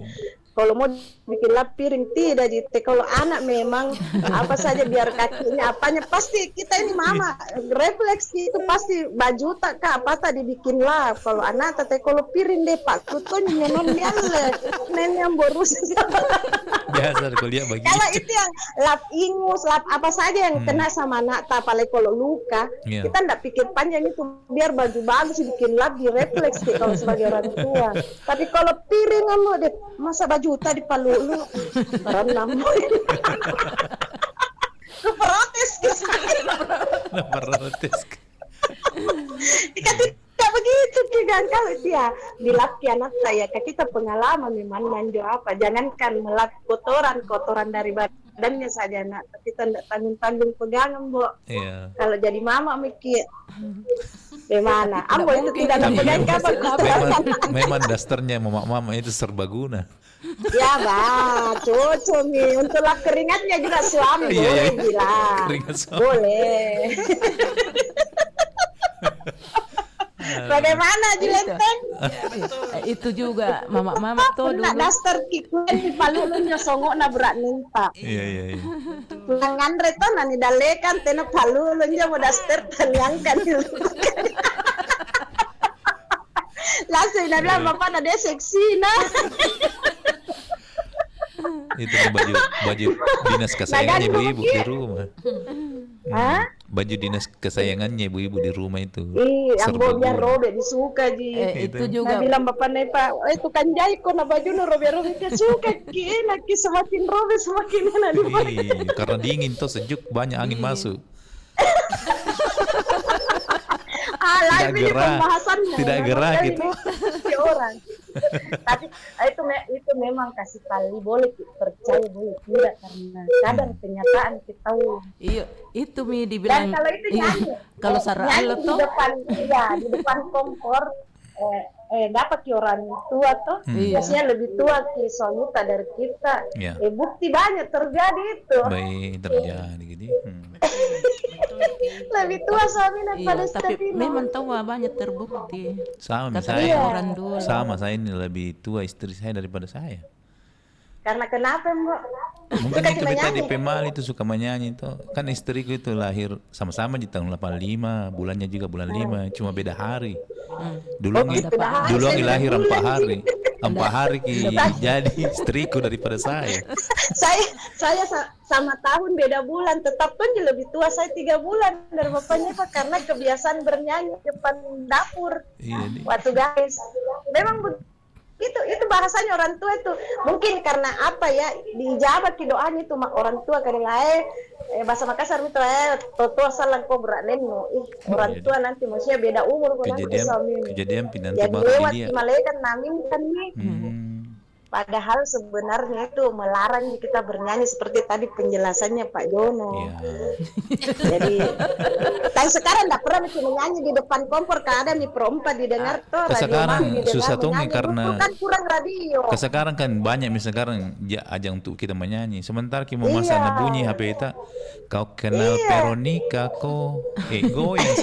kalau mau bikin lap piring tidak Jite. Kalau anak memang apa saja biar kakinya apanya pasti kita ini mama refleks itu pasti baju tak kak apa tadi bikin lap. Kalau anak tete kalau piring deh Pak tuh nyenon diale nenek borus. Biasa kuliah begitu. Kalau itu yang lap ingus, lap apa saja yang kena sama anak tak apalagi kalau luka, kita ndak pikir panjang itu biar baju bagus bikin lap di refleks kalau sebagai orang tua. Tapi kalau piring lo deh masa baju tadi palu lu berenam. Lu protes Protes. Tidak begitu kan kalau dia dilap anak saya kita pengalaman memang manjo apa jangankan melap kotoran dari badannya saja nak kita tidak tanggung pegangan kalau jadi mama mikir gimana ambo itu tidak pegang kapan memang dasarnya mama itu serbaguna ya cocok nih untuk lap keringatnya juga suami boleh bilang boleh. Bagaimana Julenteng? Itu juga mama tuh dulu. Daster kikuen di palulunya songok na berat ninta. Iya. Pulangan reto nani dalekan tena palulunya mau daster tanyangkan. Langsung dia bilang bapak nade seksi nah. Itu baju dinas kesayangannya ibu di rumah. Baju dinas kesayangannya ibu di rumah itu. Yang biar robek disuka itu juga. Nah, bilang bapak Nepa, itu kan jahit kok na baju nu robek dia suka ki semakin robek semakin enak dipakai. Karena dingin tuh sejuk banyak angin masuk. Tidak gerah gitu. Orang. Tapi itu memang kasih kali boleh percaya boleh tidak karena kadang kenyataan kita tahu. Iya, itu mi dibilang. Dan kalau itu nyanyi, kalau Sarah lo tuh di depan kompor dapat orang tua tuh biasanya lebih tua soalnya dari kita. Bukti banyak terjadi itu. Baik terjadi gitu. Lebih tua suaminya pada tapi memang tahu banyak terbukti. Sama saya. Sama saya ini lebih tua istri saya daripada saya. Karena kenapa Mbak? Mungkin itu kita di Pemal itu suka menyanyi itu. Kan istriku itu lahir sama-sama di tahun 85, bulannya juga bulan 5, cuma beda hari. Dulu lahir 4 hari. 4 hari jadi istriku daripada saya. Saya sama tahun beda bulan, tetap pun lebih tua saya 3 bulan dari bapaknya Pak karena kebiasaan bernyanyi depan dapur. Waktu guys. Memang itu bahasanya orang tua itu mungkin karena apa ya diijabah doanya itu orang tua kadang bahasa Makassar itu tua salah kau beranenmu orang tua nanti maksudnya beda umur kejadian pindah jadi lewat malaikat namin kan nih padahal sebenarnya itu melarang kita bernyanyi seperti tadi penjelasannya Pak Jono. Jadi dan sekarang tidak pernah menyanyi di depan kompor keadaan di perempat didengar tuh sekarang susah tuh karena kan kurang radio. Sekarang kan banyak misalnya sekarang ajang untuk kita menyanyi sementara kita mau masa bunyi HP itu kau kenal Veronica kok goyang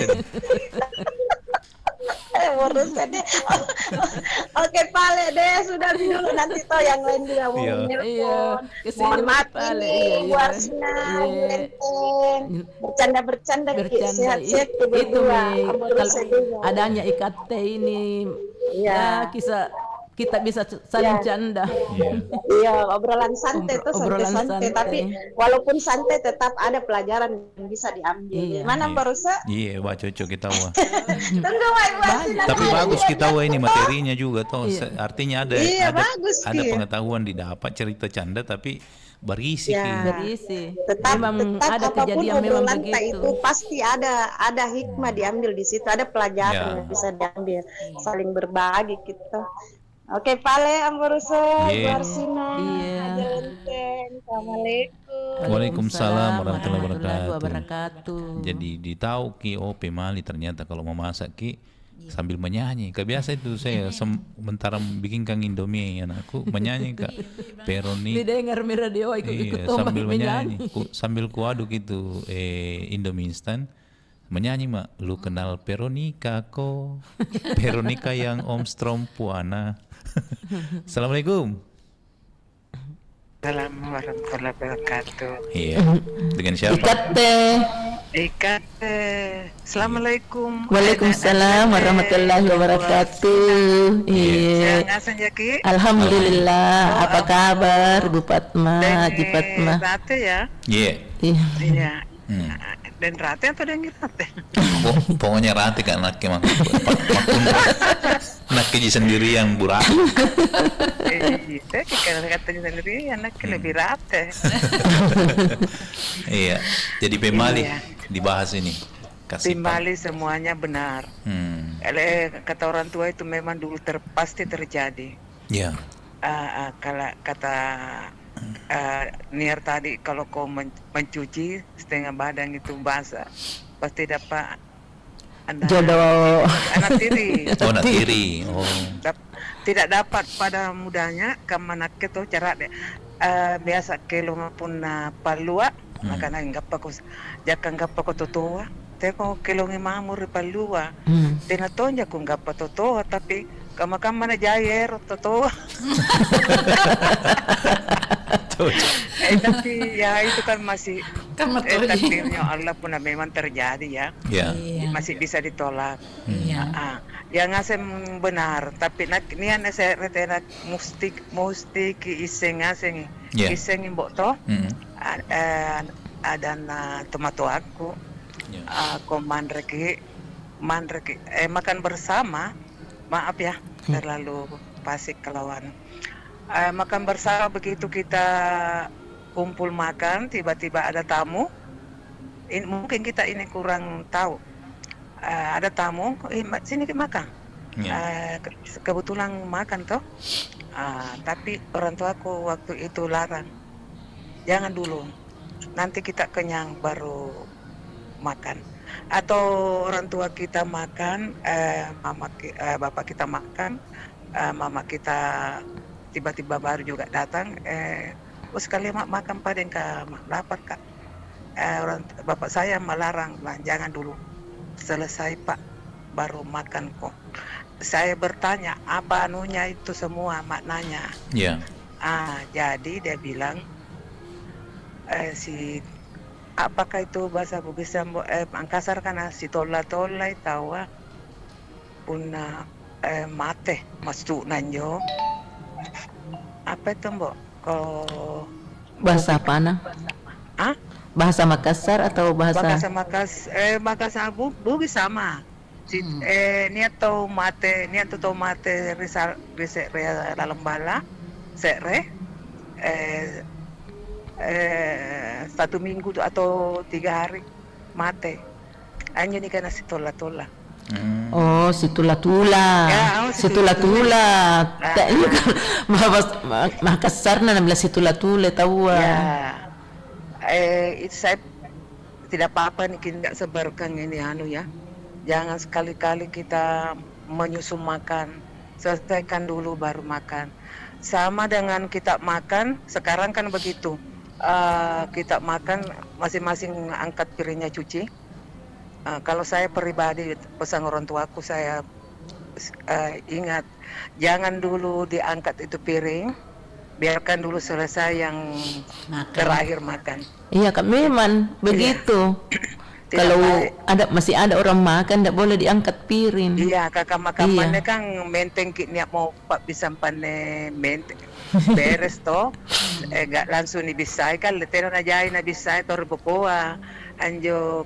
sedih. Oke Pale deh sudah dulu nanti toh yang lain juga mau nelfon. Mohon maaf ini Bu Arsina, bercanda sehat-sehat itu kalau adanya IKT ini ya kisah kita bisa saling canda. Iya, obrolan santai itu santai. Tapi walaupun santai tetap ada pelajaran yang bisa diambil. Mana Barusa? Iya, cocok kita wah. Tunggu tapi bagus kita wah ini materinya juga toh. Artinya ada pengetahuan didapat cerita canda tapi berisi. Tetap ada kejadian memang begitu. Itu pasti ada hikmah diambil di situ, ada pelajaran yang bisa diambil. Saling berbagi kita. Oke, Pale Amboruso, Barsina, Assalamualaikum. Waalaikumsalam warahmatullahi wabarakatuh. Jadi ditahu ki Pemali ternyata kalau mau masak ki sambil menyanyi. Kebiasa itu saya sementara bikin kang Indomie anakku menyanyi Kak Veronica. Didengar di radio ikut sambil menyanyi. Sambil kuaduk itu Indomie instan. Menyanyi mak, lu kenal Veronica kok? Veronica yang Om Strom Puana. Assalamualaikum. Assalamualaikum warahmatullahi wabarakatuh. Iya. Dengan siapa? Ikat. Assalamualaikum. Waalaikumsalam warahmatullahi wabarakatuh. Iya. Alhamdulillah. Apa kabar Bu Fatma, Haji Fatma? Rate ya? Iya. Iya. Dan rate atau dengan rate? Pokoknya rate kan anaknya anaknya sendiri yang burak. Kalau katanya sendiri anaknya lebih rate. Iya. Jadi pemali dibahas ini. Pemali semuanya benar. Kata orang tua itu memang dulu pasti terjadi. Iya. Kalau kata Niar tadi, kalau kau mencuci setengah badan itu basah, pasti dapat jodoh anak tiri. Anak tiri. Tidak dapat pada mudanya kamanak itu cara biasa kelo pun palua maka nanggap ako jakang gap ako totoo teko kelo ngi mamur palua tinatonja kung gap totoo tapi kama na jayer totoo. Tapi ya itu kan masih takdirnya Allah pun memang terjadi ya. Masih bisa ditolak. Yang ngasem benar tapi nian saya retena musti ki iseng ngaseng iseng imbok to ada na tomato aku ko mandreki makan bersama, maaf ya terlalu pasik kelawan. Makan bersama begitu kita kumpul makan tiba-tiba ada tamu. Mungkin kita ini kurang tahu. Ada tamu, sini kita makan. Kebetulan makan toh. Tapi orang tuaku waktu itu larang. Jangan dulu. Nanti kita kenyang baru makan. Atau orang tua kita makan, bapak kita makan, mama kita tiba-tiba baru juga datang. Sekali makan pada yang lapar kak. Bapak saya melarang, jangan dulu. Selesai pak baru makan kok. Saya bertanya apa anunya itu semua maknanya. Jadi dia bilang apakah itu bahasa Bugis Mangkasar kana si tola tawa puna mate mastu nanyo. Apa itu mbok? Kalau bahasa apa nah? Bahasa Makassar atau bahasa Makassar Bugis sama. Niat to mate risal dalam bala sere 1 minggu atau 3 hari mate. Hanya ni kana si tola. Oh, si tula-tula. Si tula-tula. Tak ini kan Makassar na nabla si tula-tula tahu. Saya tidak apa-apa nih kita sebarkan ini ya. Jangan sekali-kali kita menyusul makan. Selesaikan dulu baru makan. Sama dengan kita makan, sekarang kan begitu. Kita makan masing-masing angkat piringnya cuci. Kalau saya pribadi pesan orang tuaku saya ingat jangan dulu diangkat itu piring, biarkan dulu selesai yang terakhir makan. Iya kak memang begitu. Kalau masih ada orang makan tidak boleh diangkat piring. Iya kakak makannya kan menteng kitnya mau pak bisa pane menteng beres toh gak langsung dibisai kan letero na jay na bisay to ripopoa anjo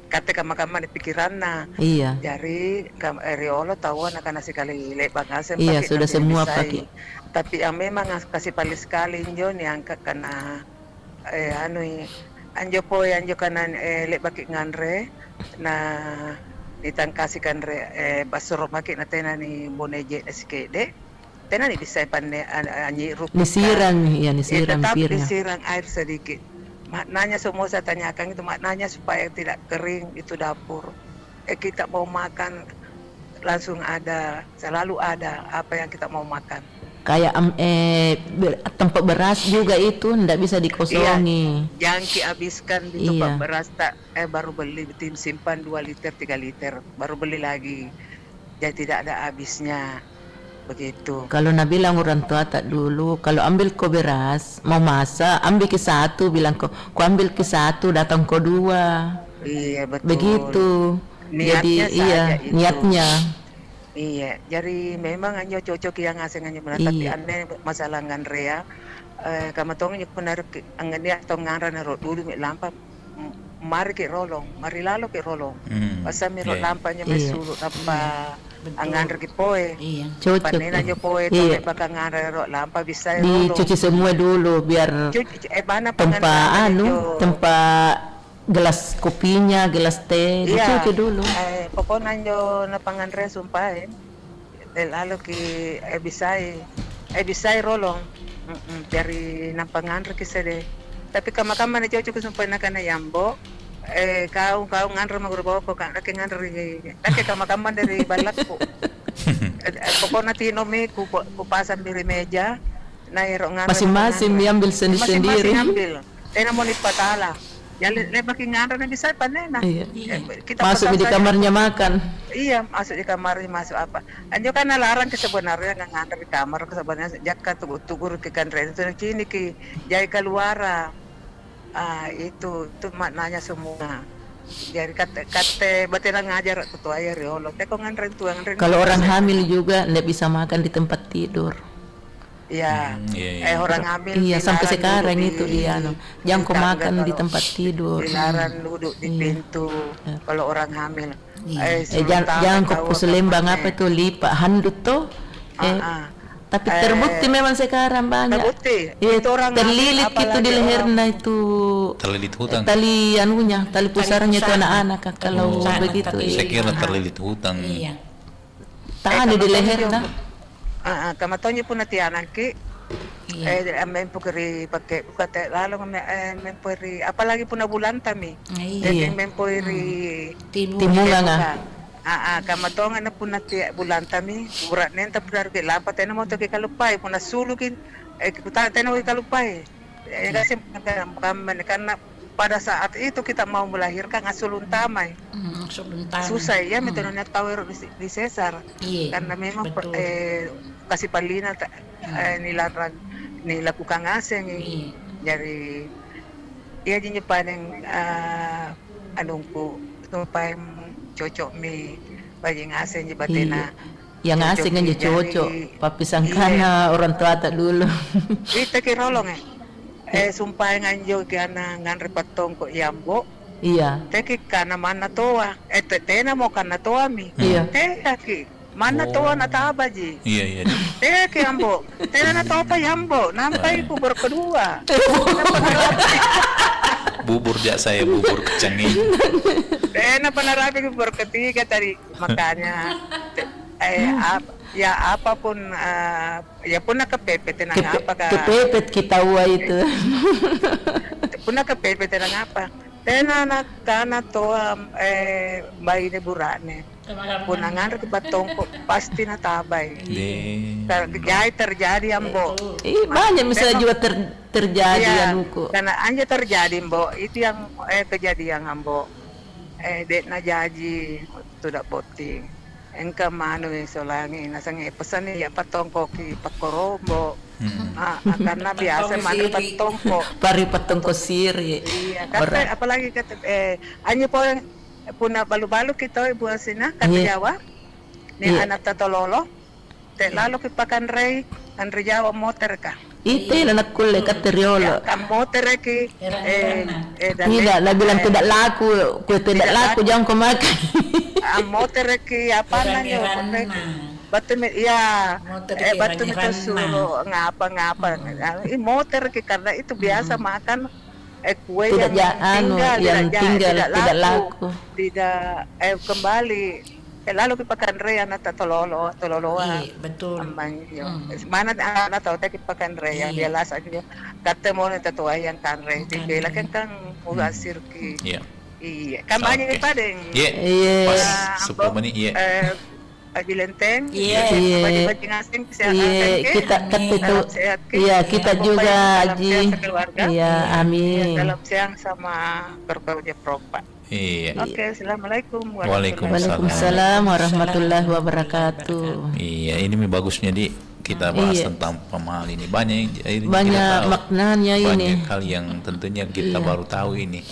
kate kama di pikiran na. Iya. Jadi riolo tahu nak nasi kali lebang asem. Iya sudah semua pakai. Tapi yang memang kasih paling sekali njo ni angkat karena anjo po anjo kanan lebaki nganre na ditangkasi kanre basuro maki na tena ni boneje na sikede tena ni bisay pan anyi rup disiram tetap pirnya. disiram air sedikit. Maknanya semua saya tanyakan itu maknanya supaya tidak kering itu dapur. Kita mau makan langsung ada, selalu ada apa yang kita mau makan. Kayak tempat beras juga itu tidak bisa dikosongi. Jangan dihabiskan di tempat beras tak baru beli tim simpan 2 liter 3 liter baru beli lagi. Jadi tidak ada habisnya. begitu. Kalau nak bilang orang tua tak dulu, kalau ambil ko beras, mau masak, ambil ke satu, bilang ko ambil ke satu, datang ko dua. Iya betul. Begitu. Niatnya Jadi iya, itu. niatnya. Iya, jadi memang anyo cocok yang ngasih anyo benar, tapi aneh masalah ngandrea, kamatong anyo benar angin dia tong ngandra nero dulu mi lampa, mari ke rolong, mari lalu ke rolong, pasal mi lampanya mesulu lampa. Angandra ki poe, Cocok. panena nyo poe, tole baka ngandra ro lampa bisa rolong. Dicuci semua dulu biar tempat gelas kopinya, gelas teh, dicuci dulu. Pokoknya nyo na pangandre sumpah lalu ki bisay rolong dari nampangandre ki sede. Tapi kama-kama na cocok sumpah na kana yambo. Kau ngandre magurbawa ko kan laki ngandre laki kama-kama dari balak ko. Pokoknya tinomi kupasan di meja na iro ngandre. Masing-masing ambil sendiri-sendiri. Masing-masing ambil. Tena mo patala. Yang lebih ngandre na bisa panena. Kita masuk di kamarnya makan. Iya, masuk di kamarnya masuk apa. Anjo kan nalarang ke sebenarnya ngandre di kamar ke sebenarnya jakka tugur ke kanre itu kini ki jai keluara. Itu maknanya semua. Jadi kate batera ngajar ketua ya riolo. Teko ngandre tu ngandre. Kalau orang hamil juga nggak bisa makan di tempat tidur. Iya. Orang hamil. Iya, sampai sekarang itu dia jangan kau makan di tempat tidur. Dilarang duduk di pintu kalau orang hamil. Jangan kau selembang apa itu lipat handuk tuh. Tapi terbukti memang sekarang banyak. Terbukti. Itu orang terlilit gitu di lehernya itu. Terlilit hutang. Tali anunya, tali pusarnya itu anak-anak kalau begitu. Saya kira terlilit hutang. Iya. Tahan di lehernya. Kamatonya pun nanti anak ki. Mempukeri pakai kata lalu mempukeri apalagi pun bulan tami. Jadi mempukeri timungan. Kamatongan na pun nanti bulan tami urat nenta benar ke lapa tena mo to ke kalupai pun sulukin kita tena ke kalupai kasi karena pada saat itu kita mau melahirkan asulun tamay susah ya metodenya tahu di sesar karena memang kasih palina nilakukan aseng jadi iya jinya paneng anungku supaya cocok mi bagi ngaseng batena yang ngaseng aja cocok papi sangkana orang tua tak dulu kita kirolong sumpah nganjo kana ngan repatong ko yambo iya teki kana mana toa tena mo kana toa mi teki mana toa na tabaji iya teki yambo tena na toa pa yambo nampai ku berkedua bubur saya bubur kacang ini. Na panarabi ko por ketiga tadi makanya ya apapun ya pun nakapepet na ngapa ka kepepet kita wa itu pun nakapepet na ngapa tena nakana to bayi ni burane pun nangan ke batong ko pasti natabay terjadi ambo banyak misalnya juga terjadi anuku karena anja terjadi ambo itu yang kejadian ambo dek na jaji tidak poti engka manu solangi nasang pesan ya patongko ki pakorombo karena biasa mana patongko pari patongko siri iya kata apalagi kata anya po puna balu-balu kita ibu asina kata Jawa ni anak tatololo te lalo ki pakan rei kan Jawa motor ka itu anak kulle kateriolo kan motor ki tidak lah bilang tidak laku tidak laku jangan kau makan motor ki apa nanyo batu ya batu itu suruh ngapa motor ki karena itu biasa makan kue yang tinggal tidak laku tidak kembali lalu kipakan rea nata tololoa betul mana anak tahu tak kipakan rea dia las aja kata mau nata tua yang kan rea dibela kan mugasir ki iya kampanye padeng pas 10 menit Aji Lenteng. Iya. Bagi ngasih kesehatan. Iya, kita itu. Iya, kita juga Aji. Iya, amin. Dalam siang sama berbagai propa. Iya. Oke, assalamualaikum Waalaikumsalam warahmatullahi wabarakatuh. Iya, ini bagusnya kita bahas tentang pemahal ini. Banyak maknanya ini. Banyak hal yang tentunya kita baru tahu ini.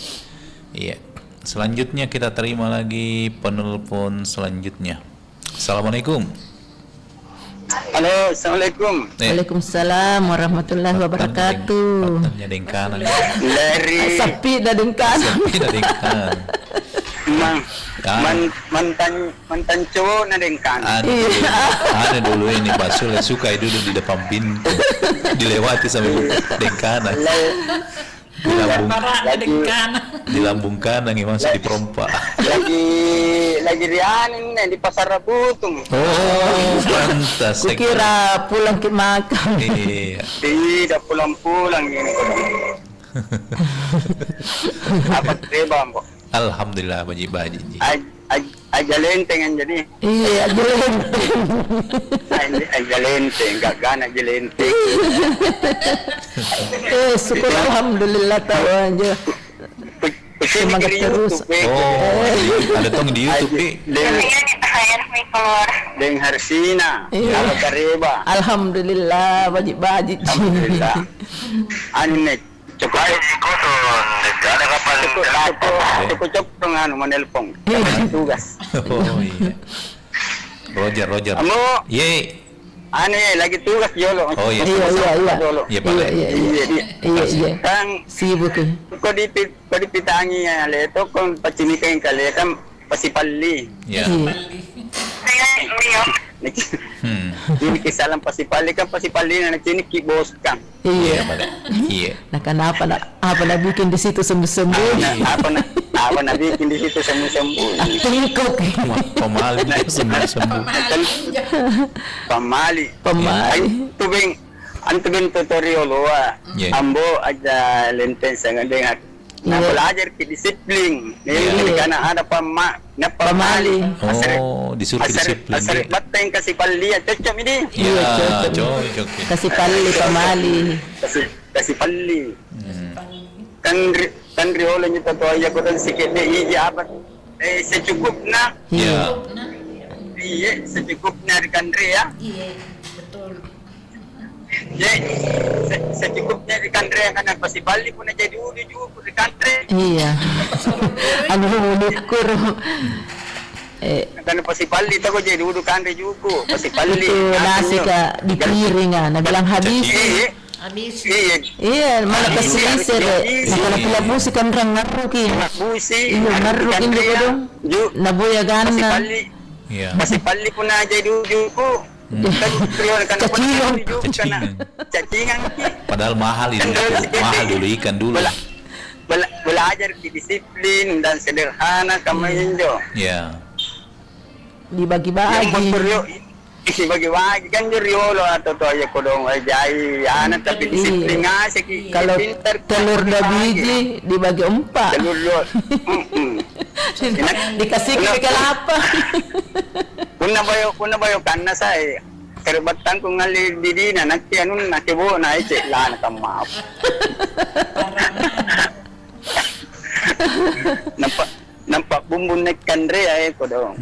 Iya. Selanjutnya kita terima lagi penelpon selanjutnya. Assalamualaikum. Halo, assalamualaikum. Waalaikumsalam warahmatullahi wabarakatuh. Patahnya dengkanan. Dari Sapi dah dengkan. mantan cowok na dengkan. Ada dulu ini Pak Sule suka duduk di depan pintu, dilewati sampai dengkanan. Di lambung kanan yang masih di perompak. Lagi rianin di pasar Rabutung. Oh, pantas. Kukira pulang ke makan. Iya. Tidak pulang-pulang ini. Apa tiba, Mbok? Alhamdulillah baji. Aja lenteng jadi. Iya, aja lenteng. Aja lenteng, gagan aja lenteng. Syukur alhamdulillah tahu aja. Semangat terus. Ada tong di YouTube nih. Deng Harsina, Ala Kareba. Alhamdulillah, baji. Alhamdulillah. Ane cukup ada kapal cukup dengan menelpon tugas. Oh iya. Roger. Amo. Ye. Ane lagi tugas Jolo. Oh iya. Iya. Iya. Kang sibuk. Ko dipitangi ya leto kon pacinikan kali kan pasipalli. Ya. Ini kisalang pasipalli na nagsinik kibos kang. Iya. Nah kenapa apa na bikin di situ sembunyi? Apa na bikin di situ sembunyi? Tingkok. Pemali sembunyi. Pamali. Antubing tutorial wa. Ambo aja lenten sangat dengar. Nah, belajar ke disiplin. Ini karena ada pamali. Oh, disuruh disiplin. Asal bateng kasih pali cocok ini. Iya, cocok. Kasih pali pamali. Kasih pali. Kan riola nyo to aja ko dan sikit na iya apat. Secukupnya. Iya. Iya, secukupnya di kandre ya. Iya, betul. Ya, secukupnya di kandre karena pasti balik pun aja diudu juga di kandre. Iya. Anu ukur. Karena pasti balik aku jadi udu kandre juga. Pasti balik. Itu nasi ka di piringan, bilang habis. Iya, mana kasih nak pula busi kan rang ngaruki. Busi. Iya, ngarukin juga dong. Nabuya gana. Iya. Pasti balik pun aja diudu ko. Cacingan. Padahal mahal itu. Mahal dulu ikan dulu. Belajar di disiplin dan sederhana kami Indo. Ya. Dibagi-bagi. Isi bagi-bagi kan riolo atau to ya kodong aja anak tapi disiplin ngasih kalau telur dan biji dibagi 4. Telur. Dikasih ke kelapa. Kuna bayo karena saya kerebatan ko ngali didina nakti anun nakibo na ice lan kamap. Nampak bumbu nek kandre ay ko dong.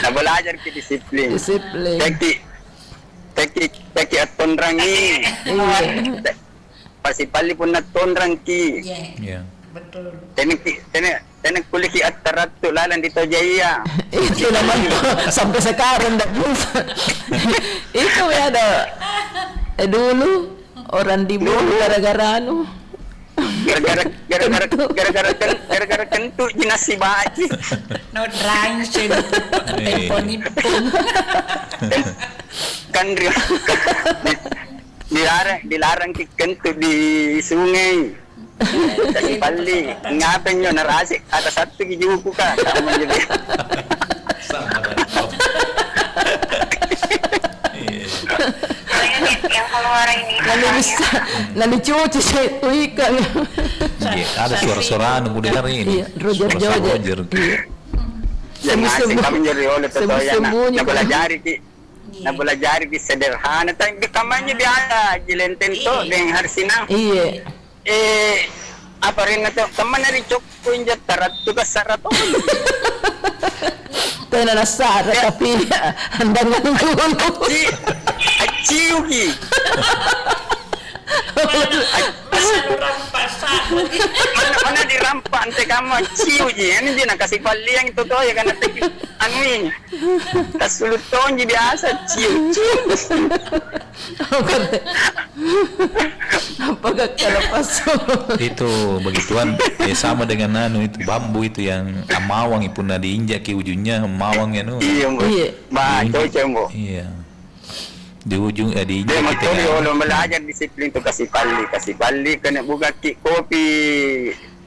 Na belajar ke disiplin. Teki aton rangi. Pasipali pun naton rangi. Iya. Betul. Tenek kuliki at taratu lalan dito jaya. Itu naman sampai sekarang tak bisa. Itu ya ada. Dulu orang dibunuh gara-gara anu. Gara-gara kentut jinasi baji. No drying sih. Telepon. Kan dilarang kentut di sungai. Kasi pali, ngapin nyo, narasik, atas satu gijuko ka, tama nyo din. Sama dan Lalu bisa, lalu cuci saya itu ikan. Iya, ada suara-suara anu budaya ini. Iya, Roger. Yang ngasih kami jadi oleh tetoya na belajari ki. Na belajari ki sederhana tapi kamanya biasa jilenten to dengan harsinang. Iya. Apa rin na to? Kaman na rin chok ko yung tarat tugas sarat. Tayo na nasara tapi handang nga ng dulo. Achiu ki. Mana dirampak ante kamu achiu ji. Ano din kasi paliyang ito to ya kana tek ano yun. Kasuluton ji biasa achiu. Apakah kalapas? Itu begituan sama dengan anu itu bambu itu yang mawang itu na diinjak ke ujungnya mawang anu. Iya. Ba, coba mo. Iya. Di ujung diinjak kita. Dia kalau belajar disiplin tu kasih pali kena buka kopi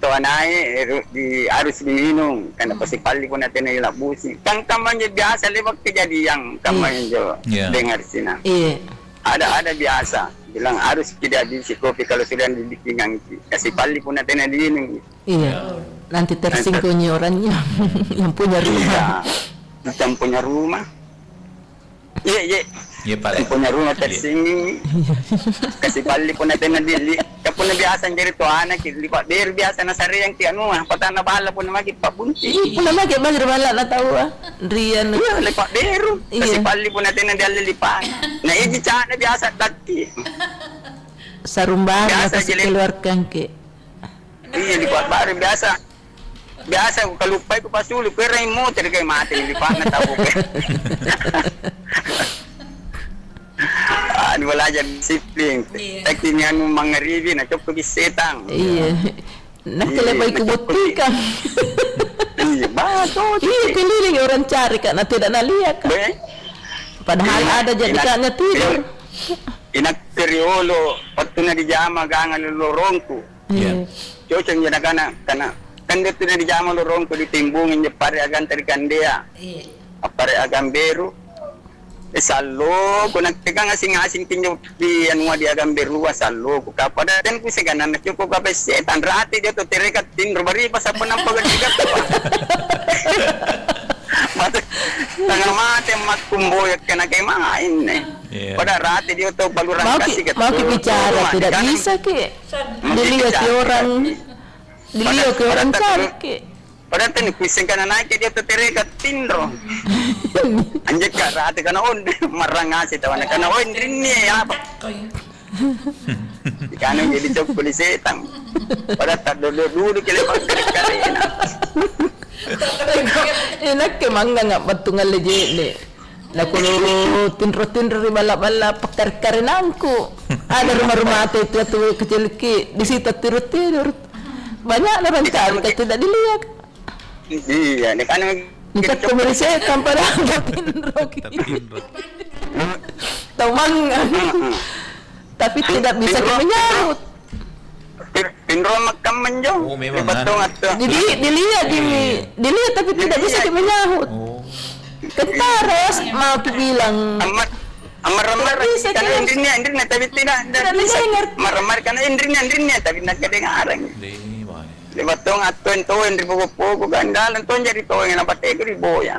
to anai harus diminum karena kasih pali pun natin na ilabusi. Kan kamanya biasa lewat kejadian kamanya jo. Dengar sini. Iya. Ada biasa bilang harus tidak diisi kopi kalau sudah dibikinkan kasih pali pun nanti diminum. Iya. Nanti tersinggung orangnya yang punya rumah. Yang punya rumah. Iya. Iya Pak. Yang punya rumah tersinggung. Kasih pali pun nanti dili. Kapun na biasa jadi to anak lipat der biasa na sari yang tianu patana bala pun magi pabunti. Pun magi bala na tahu Rian. Iya lipat deru. Kasih pali pun nanti dali lipat. Na iji na biasa dati. Sarumbar kasi keluarkan ke. Iya lipat baru biasa. Biasa kalau lupa ko pasuli pero yung motor kay mati lipat na tabo. Ano wala dyan disiplin. Tekninya nung mga ribi na chok setang. Iya. Nakalabay kubutikan. Iya, bato. Iya, keliling orang cari kan tidak naliak. Padahal ada jadi kannya tidur. Inak periolo waktu na di jama gangan lorongku. Iya. Cocok niya na kana kan dito na di jama lorongku ditimbungin niya pare agan tarikandia. Iya. Pare agan beru. Salo ko nagtegang asing-asing tinyo di ano di agam berua salo ko kapada den ko siganan na ko kapes setan rati dito tirekat tin robari pa sa panang pagadigat pa. Tangan mate makumboyat kana kay main eh. Pada rati dito baluran kasi kat. Mau bicara tidak bisa ke. Dilihat orang cari ke. Pada ten kuising kana naik dia to tirekat tinro. Anjek ka rati kana on marangasi tawana kana on rinni apa. Kana jadi cok polisi tang. Pada tak dulu kile kali enak ke mangga nggak betungan leje na kulo tinro bala pakar-karinangku. Ada rumah-rumah itu kecil di situ tidur banyak orang cari tidak dilihat. Iya, ni kan kita komunikasikan pada tinro. Tahu mangga. Tapi tidak bisa menyahut. Tinro makam menjauh. Oh, memang. Jadi dilihat tapi tidak bisa menyahut. Kentaras mau bilang. Amar kan indrinya tapi tidak bisa. Amar kan indrinya tapi nak kedengaran. Lewat tong atun di buku gandalan ton jadi to yang dapat riboya.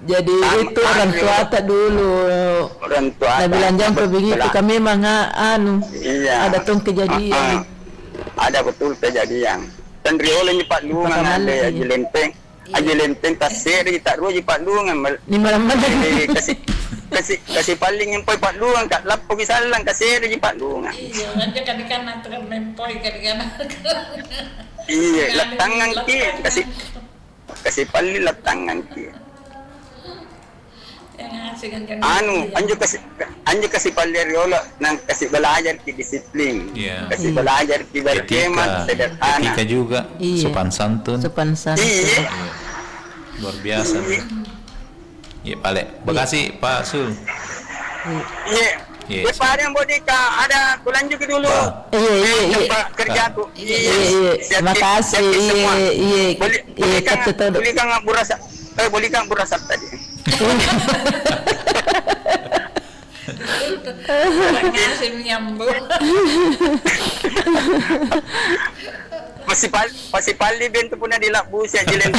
Jadi itu orang tua tak dulu. Orang tua. Nah bilang jangan begitu kami memang iya. Ada tong kejadian. Ada betul kejadian. Dan riole ni Pak Lungan ada aji lenteng tasiri tak ruji Pak Lungan. Ni malam-malam kasih paling yang Pak Lungan kat lapo kisalang kasih di Pak Lungan. Iya, nanti kadang-kadang tukang mempoy kadang-kadang. Iya, latangan ki kasih paling latangan ki. Anjo kasih paleriola nang kasih belajar ki disiplin. Kasih belajar ki berhemat sederhana. Etika juga, sopan santun. Iya. Luar biasa. Iya, Pak. Bekasi, Pak Sul. Iya. Pak yang bodika ada kulan juga dulu. Iya. Kerjaku. Iya. Terima kasih. Iya. Boleh kang burasap tadi. Orang ngasih nyambung. Masih pali bento punya di labus ya jilen.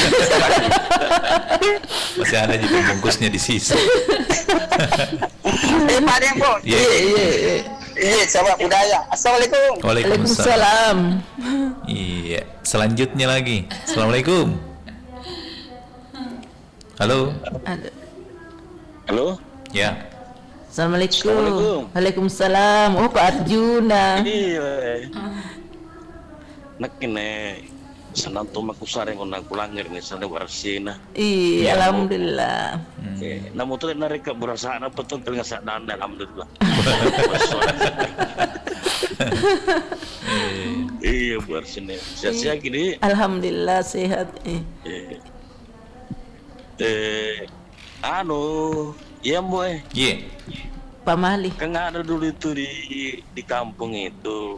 Masih ada juga bungkusnya di sisi. Padang bos. Iya, sama budaya. Assalamualaikum. Waalaikumsalam. Iya, selanjutnya lagi. Assalamualaikum. Halo. Halo. Ya. Assalamualaikum. Waalaikumsalam. Oh, Pak Arjuna. Iya. Nakine sanang tumaku sareng ona kulangir ni sana warsina. Iya, alhamdulillah. Namun tu nareka berasa apa tu telinga sadan alhamdulillah. Iya warsina. Siap gini. Alhamdulillah sehat. Iya boy. Iya. Pak Mali. Kan ada dulu itu di kampung itu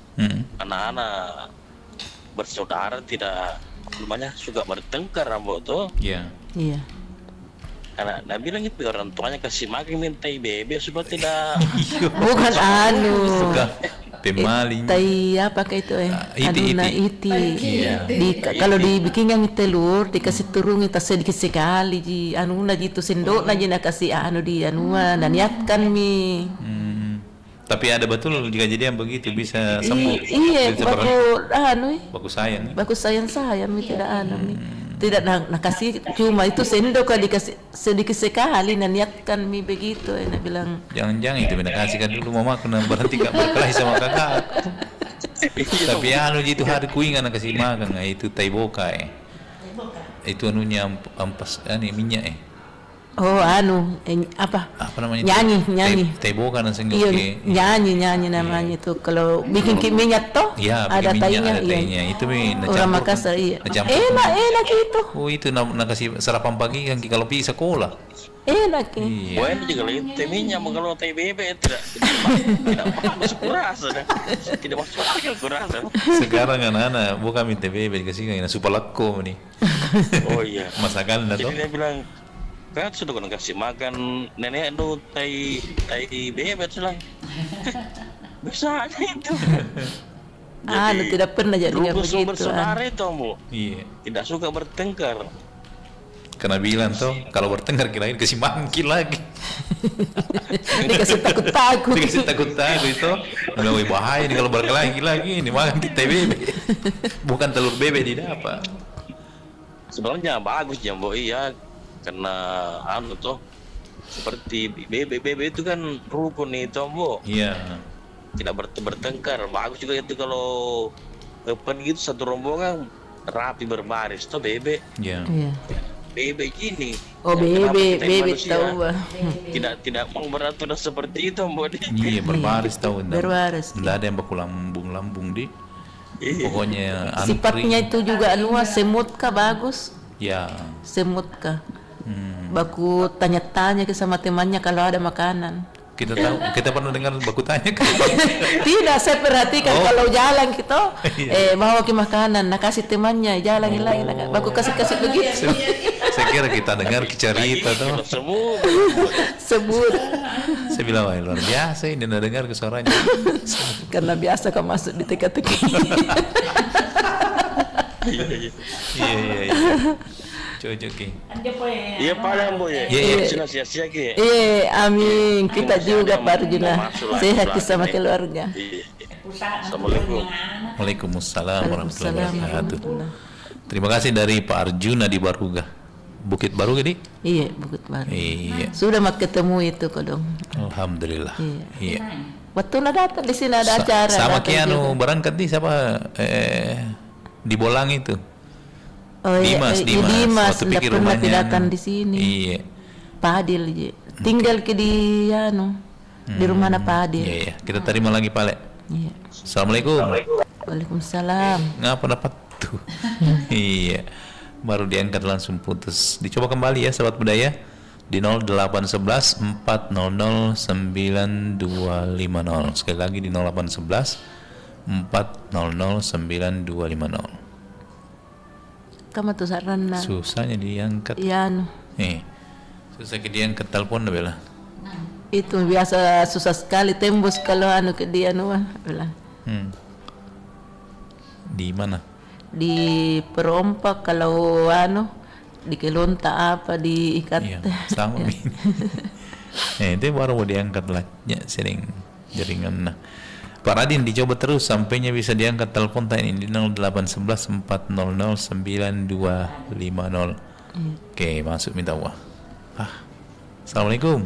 anak-anak bersaudara tidak namanya suka bertengkar rambut tuh. Iya. Iya. Karena bilang itu orang tuanya kasih makan minta bebek supaya tidak. Bukan Suka pemaling. Tai apa kayak itu iti. Iya. Kalau dibikin yang telur dikasih turun itu sedikit sekali ji anuna gitu sendok aja nak kasih di dan niatkan mi. Tapi ada betul jika jadi yang begitu bisa sembuh. Iya, bagus sayang. Bagus sayang mi tidak mi. Tidak nak kasih cuma itu sendok kan dikasih sedikit sekali dan niatkan mi begitu nak bilang. Jangan itu nak kasihkan dulu mama kena berhenti gak berkelahi sama kakak. Tapi itu hari kuing anak kasih makan itu taiboka Itu anunya ampas minyak Oh apa namanya? Nyanyi. Taiboka dan Iya, nyanyi namanya itu. Kalau bikin minyak toh ada tainya. Iya. Itu orang Makassar iya. Enak itu. Oh itu nak kasih sarapan pagi kan kalau pergi sekolah. Enak Iya. Bueno juga teh minyak kalau teh bebek tidak masuk kurasa tidak masuk akal kurasa. Sekarang anak-anak bukan minta bebek kasih kan supalakko nih. Oh iya. Masakan dah tuh. Jadi dia bilang kan sudah kena kasih makan nenek itu tai bebek lah. Bisa aja itu. Tidak pernah jadi begitu. Bersaudara itu Bu. Iya. Tidak suka bertengkar. Karena bilang tuh kalau bertengkar kirain kasih mangkil lagi. Dikasih takut-takut. Dikasih takut-takut itu. Nggak bahaya nih kalau berkelahi lagi ini makan kita bebek. Bukan telur bebek didapat. Sebenarnya bagus ya Bu iya. Karena tuh seperti bebek itu kan rukun itu Bu. Iya. Tidak bertengkar. Bagus juga itu kalau pergi itu satu rombongan rapi berbaris tuh bebek. Iya. Bebek gini. Oh bebek tahu. Tidak mau beraturan seperti itu Bu. Iya berbaris tahu. Berbaris. Tidak ada yang baku lambung di. Pokoknya sifatnya itu juga semut kah bagus. Ya. Semut kah. Baku tanya-tanya ke sama temannya kalau ada makanan. Kita tahu, kita pernah dengar baku tanya ke Tidak, saya perhatikan kalau jalan kita bawa ke makanan, nak kasih temannya jalan lagi, baku kasih begitu. Saya kira kita dengar cerita tuh. Sebut. Saya bilang wah luar biasa ini dengar ke suaranya. Karena biasa kau masuk di teka-teki. Iya. Cocoki. Iya Padang Bu ya. Iya. Sia-sia ki. Iya, amin. Kita juga Pak Arjuna. Sehat sama keluarga. Assalamualaikum. Waalaikumsalam warahmatullahi wabarakatuh. Terima kasih dari Pak Arjuna di Baruga. Bukit Baruga di? Iya, Bukit Baruga. Iya. Sudah mak ketemu itu kodong. Alhamdulillah. Iya. Waktu datang di sini ada acara. Sama Kianu berangkat di siapa di Bolang itu. Oh Dimas. Waktu pikir rumahnya datang di sini. Iya. Pak Adil je. Tinggal ke di di rumah Pak Adil. Iya. Kita terima lagi Pak Le. Iya. Assalamualaikum. Waalaikumsalam. Ngapa dapat tuh? Iya. Baru diangkat langsung putus. Dicoba kembali ya sahabat budaya di 0811 400 9250. Sekali lagi di 0811 400 9250. Kamu tuh sarana. Susahnya diangkat. Iya susah diangkat telepon dah bela. Itu biasa susah sekali tembus kalau anu ke dia bilang. Di mana? Di perompak kalau di kelonta apa diikat. Iya, sama. Itu baru mau diangkat lah. Ya, sering jaringan. Nah, Pak Radin dicoba terus sampainya bisa diangkat telepon tadi di 0811 400 9250. Oke, masuk minta uang. Assalamualaikum.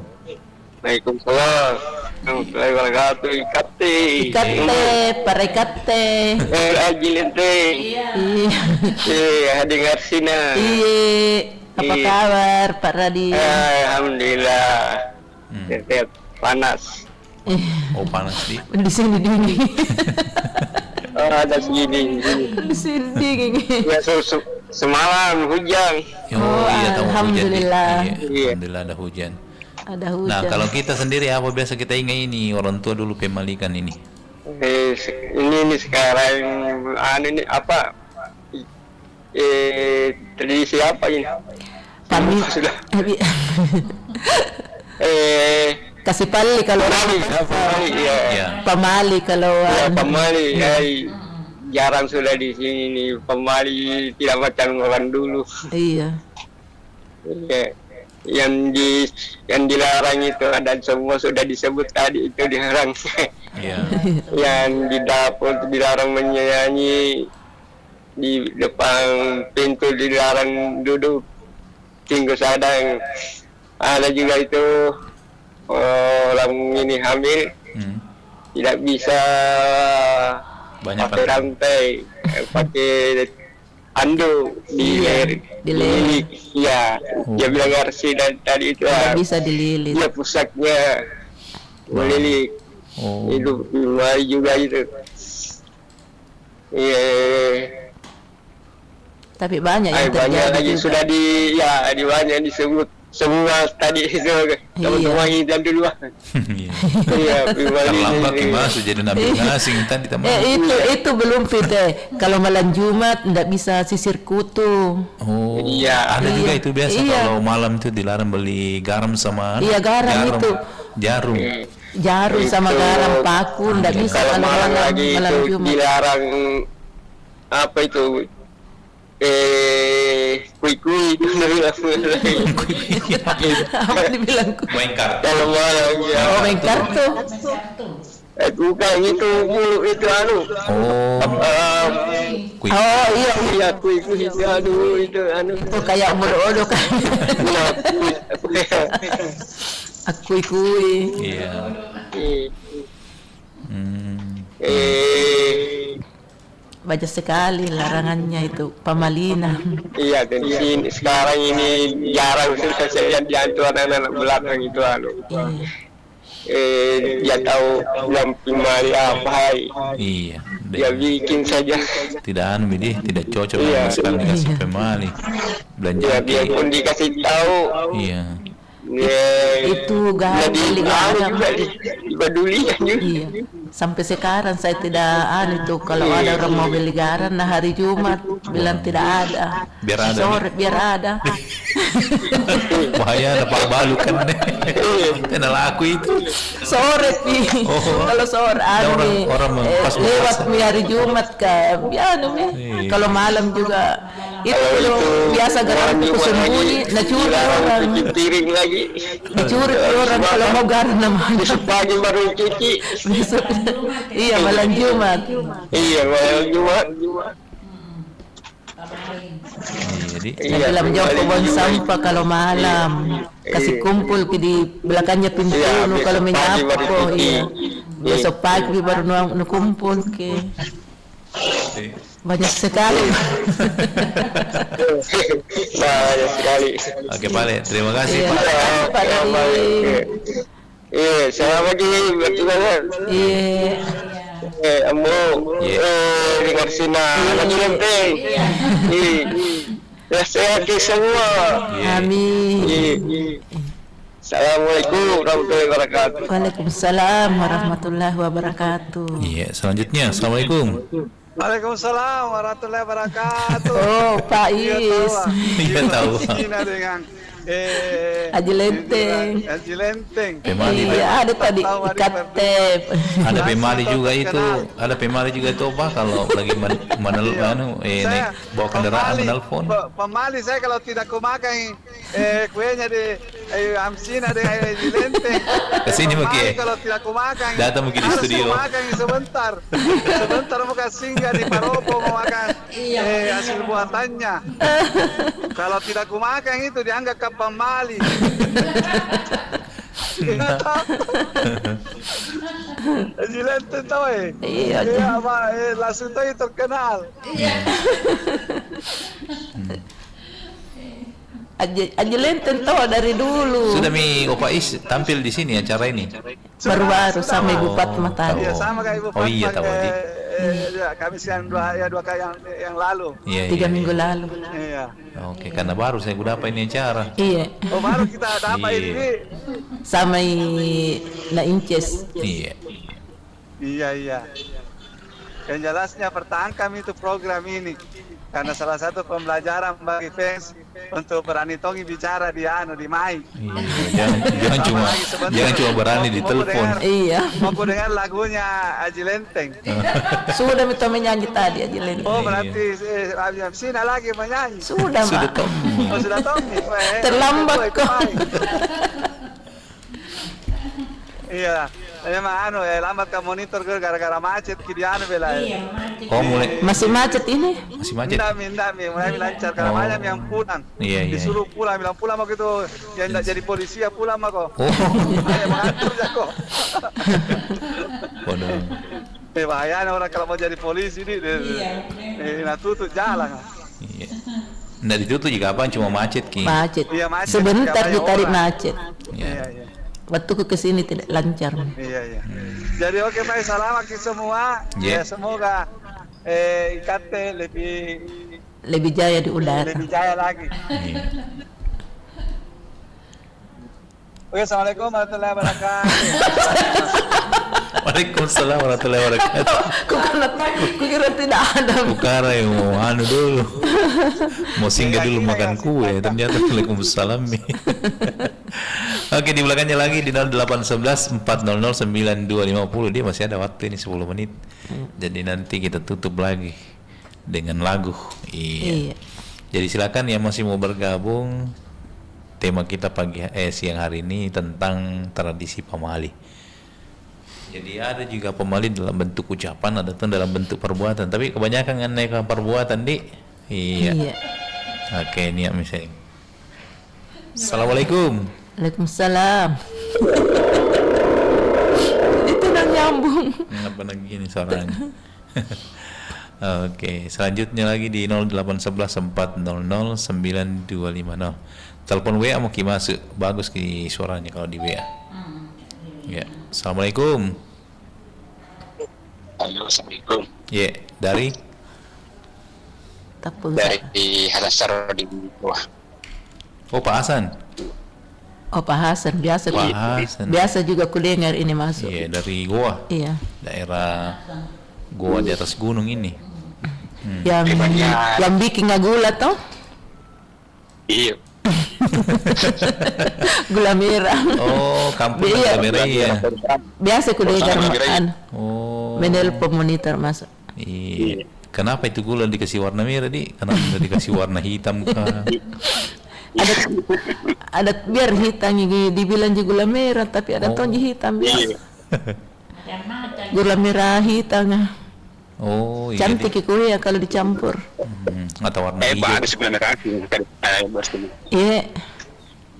Waalaikumsalam. Warahmatullahi wabarakatuh. Ikate, parekate. Ajilente. Iya. Dengar sina. Iya. Apa kabar Pak Radin? Alhamdulillah. Tetap panas. Oh, panas di sini dingin. Ada segini. Di sini dingin. Ya, semalam hujan. Iya, tahu alhamdulillah. hujan. Iya. Alhamdulillah ada hujan. Ada hujan. Nah, kalau kita sendiri apa biasa kita ingat ini orang tua dulu pemalikan ini? Ini sekarang ini apa? Tradisi apa ini? Kami sudah. Kasih pali kalau pamali kalau pamali jarang sudah di sini nih, pamali tidak macam orang dulu. Iya. Yang dilarang itu ada semua sudah disebut tadi itu dilarang. Yang di dapur dilarang menyanyi, di depan pintu dilarang duduk tinggal sadang. Ada juga itu orang ini hamil tidak bisa pakai rantai, pakai andu di lilit. Ya, dia bilang ngersi dan tadi itu bisa dililit. Ya pusatnya melilit. Itu mari juga itu. Iya. Tapi banyak yang terjadi banyak lagi juga. Sudah di banyak disebut semua tadi itu teman-teman dan duluan. Iya, terlambat masuk jadi nabi ngasing tadi teman. Itu belum pite. Kalau malam Jumat tidak bisa sisir kutu. Oh, iya. Ada juga itu biasa kalau malam itu dilarang beli garam sama. Iya, garam itu. Jarum sama garam paku tidak bisa kalau malam Jumat. Dilarang apa itu? Kui-kui apa dibilang main kartu. Kalau malam ya. Oh, main kartu. Bukan itu itu iya kui-kui itu Oh, kayak bodoh kan. Kui-kui. Iya. Banyak sekali larangannya itu pamalina. Iya, dan sini sekarang ini jarang sudah saya lihat di anak-anak belakang itu dia tahu yang pemali apa. Iya. Dia bikin saja. Tidak tidak cocok sekali dikasih pemali. Belanja. Dia pun dikasih tahu. Iya. Itu garam juga dipedulikan juga. Iya. Sampai sekarang saya tidak itu kalau ada orang mau beli garam hari Jumat bilang tidak ada. Biar ada. Sore biar ada. Bahaya ada Pak Balu kan. Kenal aku itu. Sore kalau sore orang lewat hari Jumat kan. Kalau malam juga itu biasa garam itu sembunyi, dicuri orang. Piring lagi. Dicuri orang kalau mau garam namanya. Besok pagi baru cuci. Iya, malam Jumat. Iya, malam Jumat. Dalam jauh buang sampah kalau malam. Kasih kumpul di belakangnya pintu kalau menyapu. Iya. Besok pagi baru kumpul ke. Banyak sekali. Banyak sekali. Oke, Pak, terima kasih Pak. Selamat pagi, bertugas. Dengar sina, lagi nanti. Sehat semua. Amin. Assalamualaikum warahmatullahi wabarakatuh. Waalaikumsalam warahmatullahi wabarakatuh. Iya, selanjutnya Assalamualaikum. Waalaikumsalam warahmatullahi wabarakatuh. Oh, Pak Is. Iya tahu. Dengan Haji Lenteng. Haji Lenteng. Iya, ada tadi Iktep. Ada pemali juga itu. Ada pemali juga itu apa kalau lagi naik bawa kendaraan menelpon. Pemali saya kalau tidak aku makan kuenya di Amsina dengan Haji Lenteng. Kesini mungkin. Kalau tidak aku makan. Datang mungkin di studio. Harus makan sebentar. Sebentar mau singgah di Paropo mau makan hasil buatannya. Kalau tidak aku makan itu dianggap ke pemali. Haji Lenteng tahu Iya. langsung tahu terkenal. Haji Lenteng tahu dari dulu. Sudah Opa Is tampil di sini acara ini. Baru-baru sama Ibu Fatma tadi. Iya, sama kayak Ibu Fatma. Oh iya, tahu tadi. Kami siang dua kali yang lalu. Iya, 3 minggu lalu. Iya. Oke, karena baru saya udah dapat ini acara. Iya. Oh, baru kita dapat ini. Sama Na Inces. Iya. Iya. Yang jelasnya pertahankan itu program ini. Karena salah satu pembelajaran bagi fans untuk berani tongi bicara di mic. Iya, jangan cuma berani di telepon. Iya. Mau dengar lagunya Haji Lenteng. Sudah minta menyanyi tadi Haji Lenteng. Oh, berarti sini lagi menyanyi. Sudah, Mbak. Oh, sudah tongi. Terlambat kok. Iya. Memang lambat ke monitor gara-gara macet kidiano bela. Oh, mulai Masih macet ini? masih macet. Minda mulai lancar karena banyak yang pulang. Iya. Disuruh pulang, bilang pulang mau gitu. Yang tidak jadi polisi ya pulang mah kok. Oh. Mengatur ya kok. Waduh. Bahaya orang kalau mau jadi polisi ini. Nah tutup jalan. Iya. Nggak ditutup juga apa, cuma macet Ki. Macet. Iya, macet. Sebentar Banyak ditarik orang. macet. Iya. Waktu ke sini tidak lancar. Iya. Jadi oke Pak, selamat ke semua. Ya semoga IKT lebih jaya di udara. lebih jaya lagi. Oke, assalamualaikum warahmatullahi wabarakatuh. Waalaikumsalam warahmatullahi wabarakatuh. Ku kira tidak ada. Bukara mau dulu. Mau singgah dulu makan kue, ternyata Waalaikumsalam. Oke, di belakangnya lagi di 0811 400 9250. Dia masih ada waktu ini 10 menit. Jadi nanti kita tutup lagi dengan lagu. Iya. Jadi silakan yang masih mau bergabung. Tema kita siang hari ini tentang tradisi pemali. Jadi ada juga pemali dalam bentuk ucapan, ada tuh dalam bentuk perbuatan. Tapi kebanyakan naik perbuatan Iya. Oke, ini misalnya. Assalamualaikum. Waalaikumsalam. Itu udah nyambung. Ngapa lagi ini suaranya? Oke, selanjutnya lagi di 0811 400 9250. Telepon WA mau masuk, bagus Ki suaranya kalau di WA. Ya, assalamualaikum. Halo, assalamualaikum. Ya, dari Hasan Saro di bawah. Oh, Pak Hasan. Oh, Pak Hasan biasa. Pak Hasan. Biasa juga ku dengar ini masuk. Iya, dari Goa. Iya. Daerah Goa di atas gunung ini. Yang bikin gula toh? Iya. Gula merah. Oh, kampung gula merah ya. Biasa ku dengar menelpon monitor masuk. Iya. Kenapa itu gula dikasih warna merah Kenapa dikasih warna hitam kah? Ada biar hitam dibilang gula merah tapi ada tonji hitam biasa. Gula merah hitam. Oh, iya. Cantik kue ya kalau dicampur. Atau warna hijau. Bagus gula merah. Iya.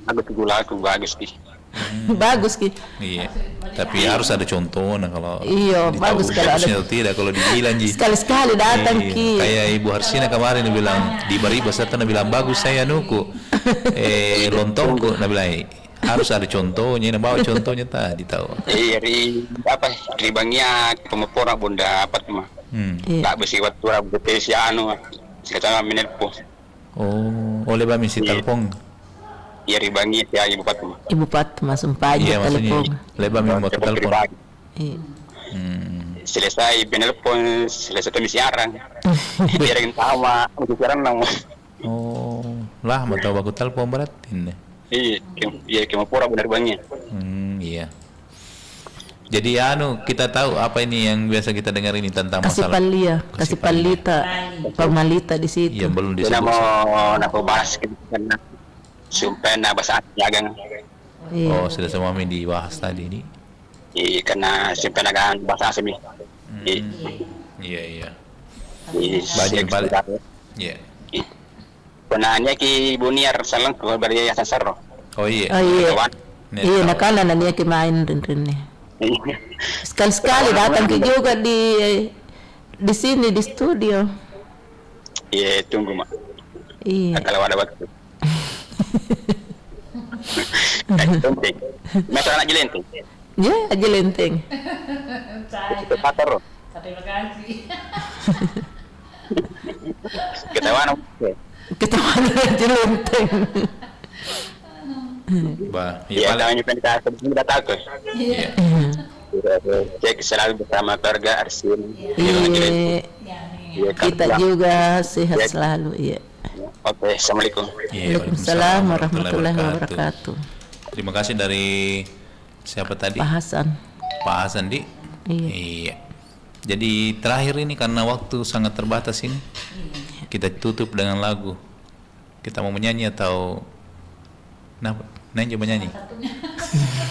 Bagus gula aku bagus Ki. Bagus Ki. Iya. Tapi harus ada contoh kalau. Iya, bagus kalau ada. Tidak kalau dibilang Sekali-sekali datang Ki. Kayak Ibu Harsina kemarin bilang di Baribas datang bilang bagus saya nuku. Lontongku bilang harus ada contohnya, bawa contohnya tadi tahu. Ribangnya pemepora bunda dapat mah. Tak besi waktu rambut si sekarang menelpon. Oh, oleh bami si telepon. Iya ribangnya ya Ibu Fatma. Ibu Fatma sumpah aja telepon. Lebar memang telepon. Selesai penelpon, selesai misi arang. Dia yang tawa, untuk sekarang nang. Oh, lah mau tahu aku telepon berarti. Iya, Kemapura benar banyak. Iya. Jadi kita tahu apa ini yang biasa kita dengar ini tentang masalah kasih palita, pamalita di situ. Yang belum disebut. Kita mau bahas karena sumpah bahasa Jagang. Oh, sudah semua dibahas tadi ini. Iya, karena sumpah nagan bahasa asli. Iya. Banyak paling. Iya. Penanya ki Buniar salang ke bari Yayasan Sarro. Oh iya. Iya, nakalan na niya kimain rin. Sekali-sekali datang ke juga di sini di studio. Iya, tunggu mak. Iya. Kalau ada waktu. Penting. Masuk anak jelenteng. Ya, jelenteng. Terima kasih. Ketahuan. Ketahuan jelenteng. Iya, namanya pendidikan sudah takut. Iya. Cek selalu bersama keluarga Arsin. Iya. Kita juga sehat selalu. Iya. Oke, assalamualaikum. Waalaikumsalam warahmatullahi wabarakatuh. Terima kasih dari siapa tadi? Pak Hasan. Pak Hasan di. Iya. Jadi terakhir ini karena waktu sangat terbatas ini, kita tutup dengan lagu. Kita mau menyanyi atau Neng coba nyanyi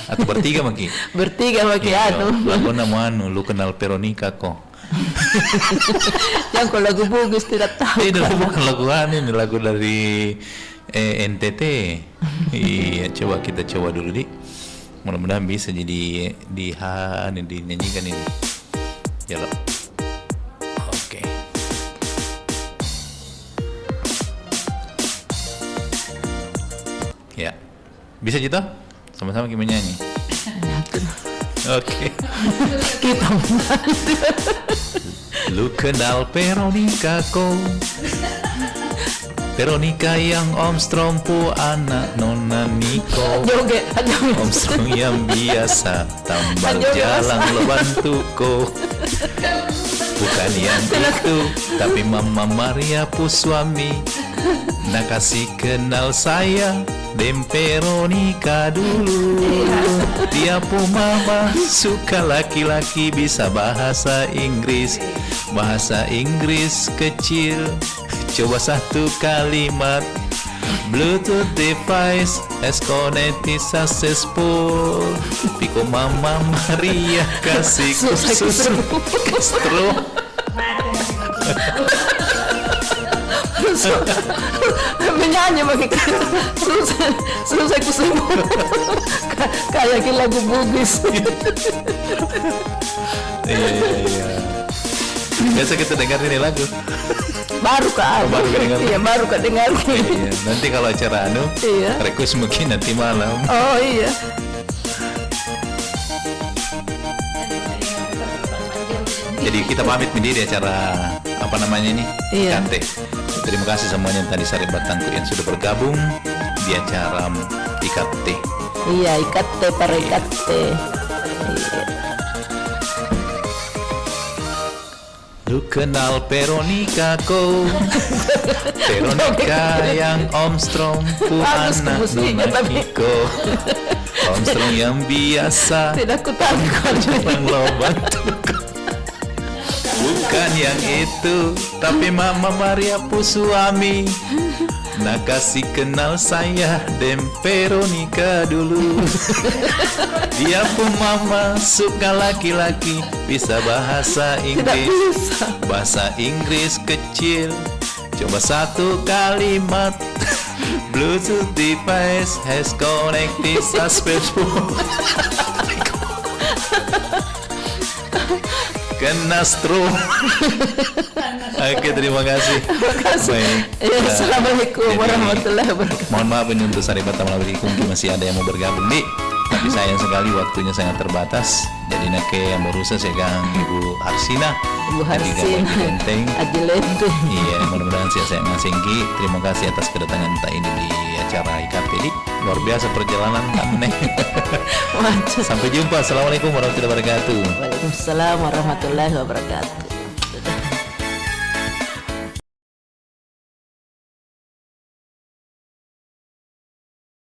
atau bertiga Maki? Bertiga Maki lagu nama lu kenal Veronica kok. Yang kalau lagu bagus tidak tahu. Ini bukan lagu ini lagu dari NTT. Iya, coba kita coba dulu mudah-mudahan bisa jadi dinyanyikan ini. Ya loh. Oke. Ya. Bisa kita sama-sama kita menyanyi. Oke. Kita menyanyi. Lu kenal Veronica kok? Veronica yang Om Strompo anak Nona Niko. Om Strom yang biasa tambal jalan lo bantu kok. Bukan yang itu, tapi Mama Maria Puswami. Nak kasih kenal saya dan Veronica dulu. Dia pun mama suka laki-laki bisa bahasa Inggris. Bahasa Inggris kecil. Coba satu kalimat. Bluetooth device has connected successful. Piko Mama Maria kasih khusus Castro. Menyanyi begitu susah kusebut kayak lagu bugis. Iya. Biasa kita dengar ini lagu. Baru dengar. Iya, baru dengar. Iya, nanti kalau acara request mungkin nanti malam. Oh iya. Jadi kita pamit di acara apa namanya ini? Iya. Kante. Terima kasih semuanya yang tadi Sari Batangku yang sudah bergabung di acara IKT. Iya, IKT para IKT. Iya. Lu kenal Veronica kok? Veronica yang Om Strom anak Nona Niko. Om Strom yang biasa tidak kutangkap jangan lo bantu. Bukan yang itu, tapi Mama Maria Puswami. Nak kasih kenal saya dan Veronica dulu. Dia pun mama suka laki-laki bisa bahasa Inggris. Bahasa Inggris kecil. Coba satu kalimat. Bluetooth device has connected successful. Kena strum. Oke, terima kasih. Baik. Assalamualaikum warahmatullahi wabarakatuh. Mohon maaf ini untuk Sari Batamalawikum masih ada yang mau bergabung tapi sayang sekali waktunya sangat terbatas. Jadi nake yang berusaha segang Ibu Harsina. Ajilenteng. Iya, mudah-mudahan saya ngasingki. Terima kasih atas kedatangan kita ini di acara IKT ini. Luar biasa perjalanan kami. Sampai jumpa. Assalamualaikum warahmatullahi wabarakatuh. Waalaikumsalam warahmatullahi wabarakatuh.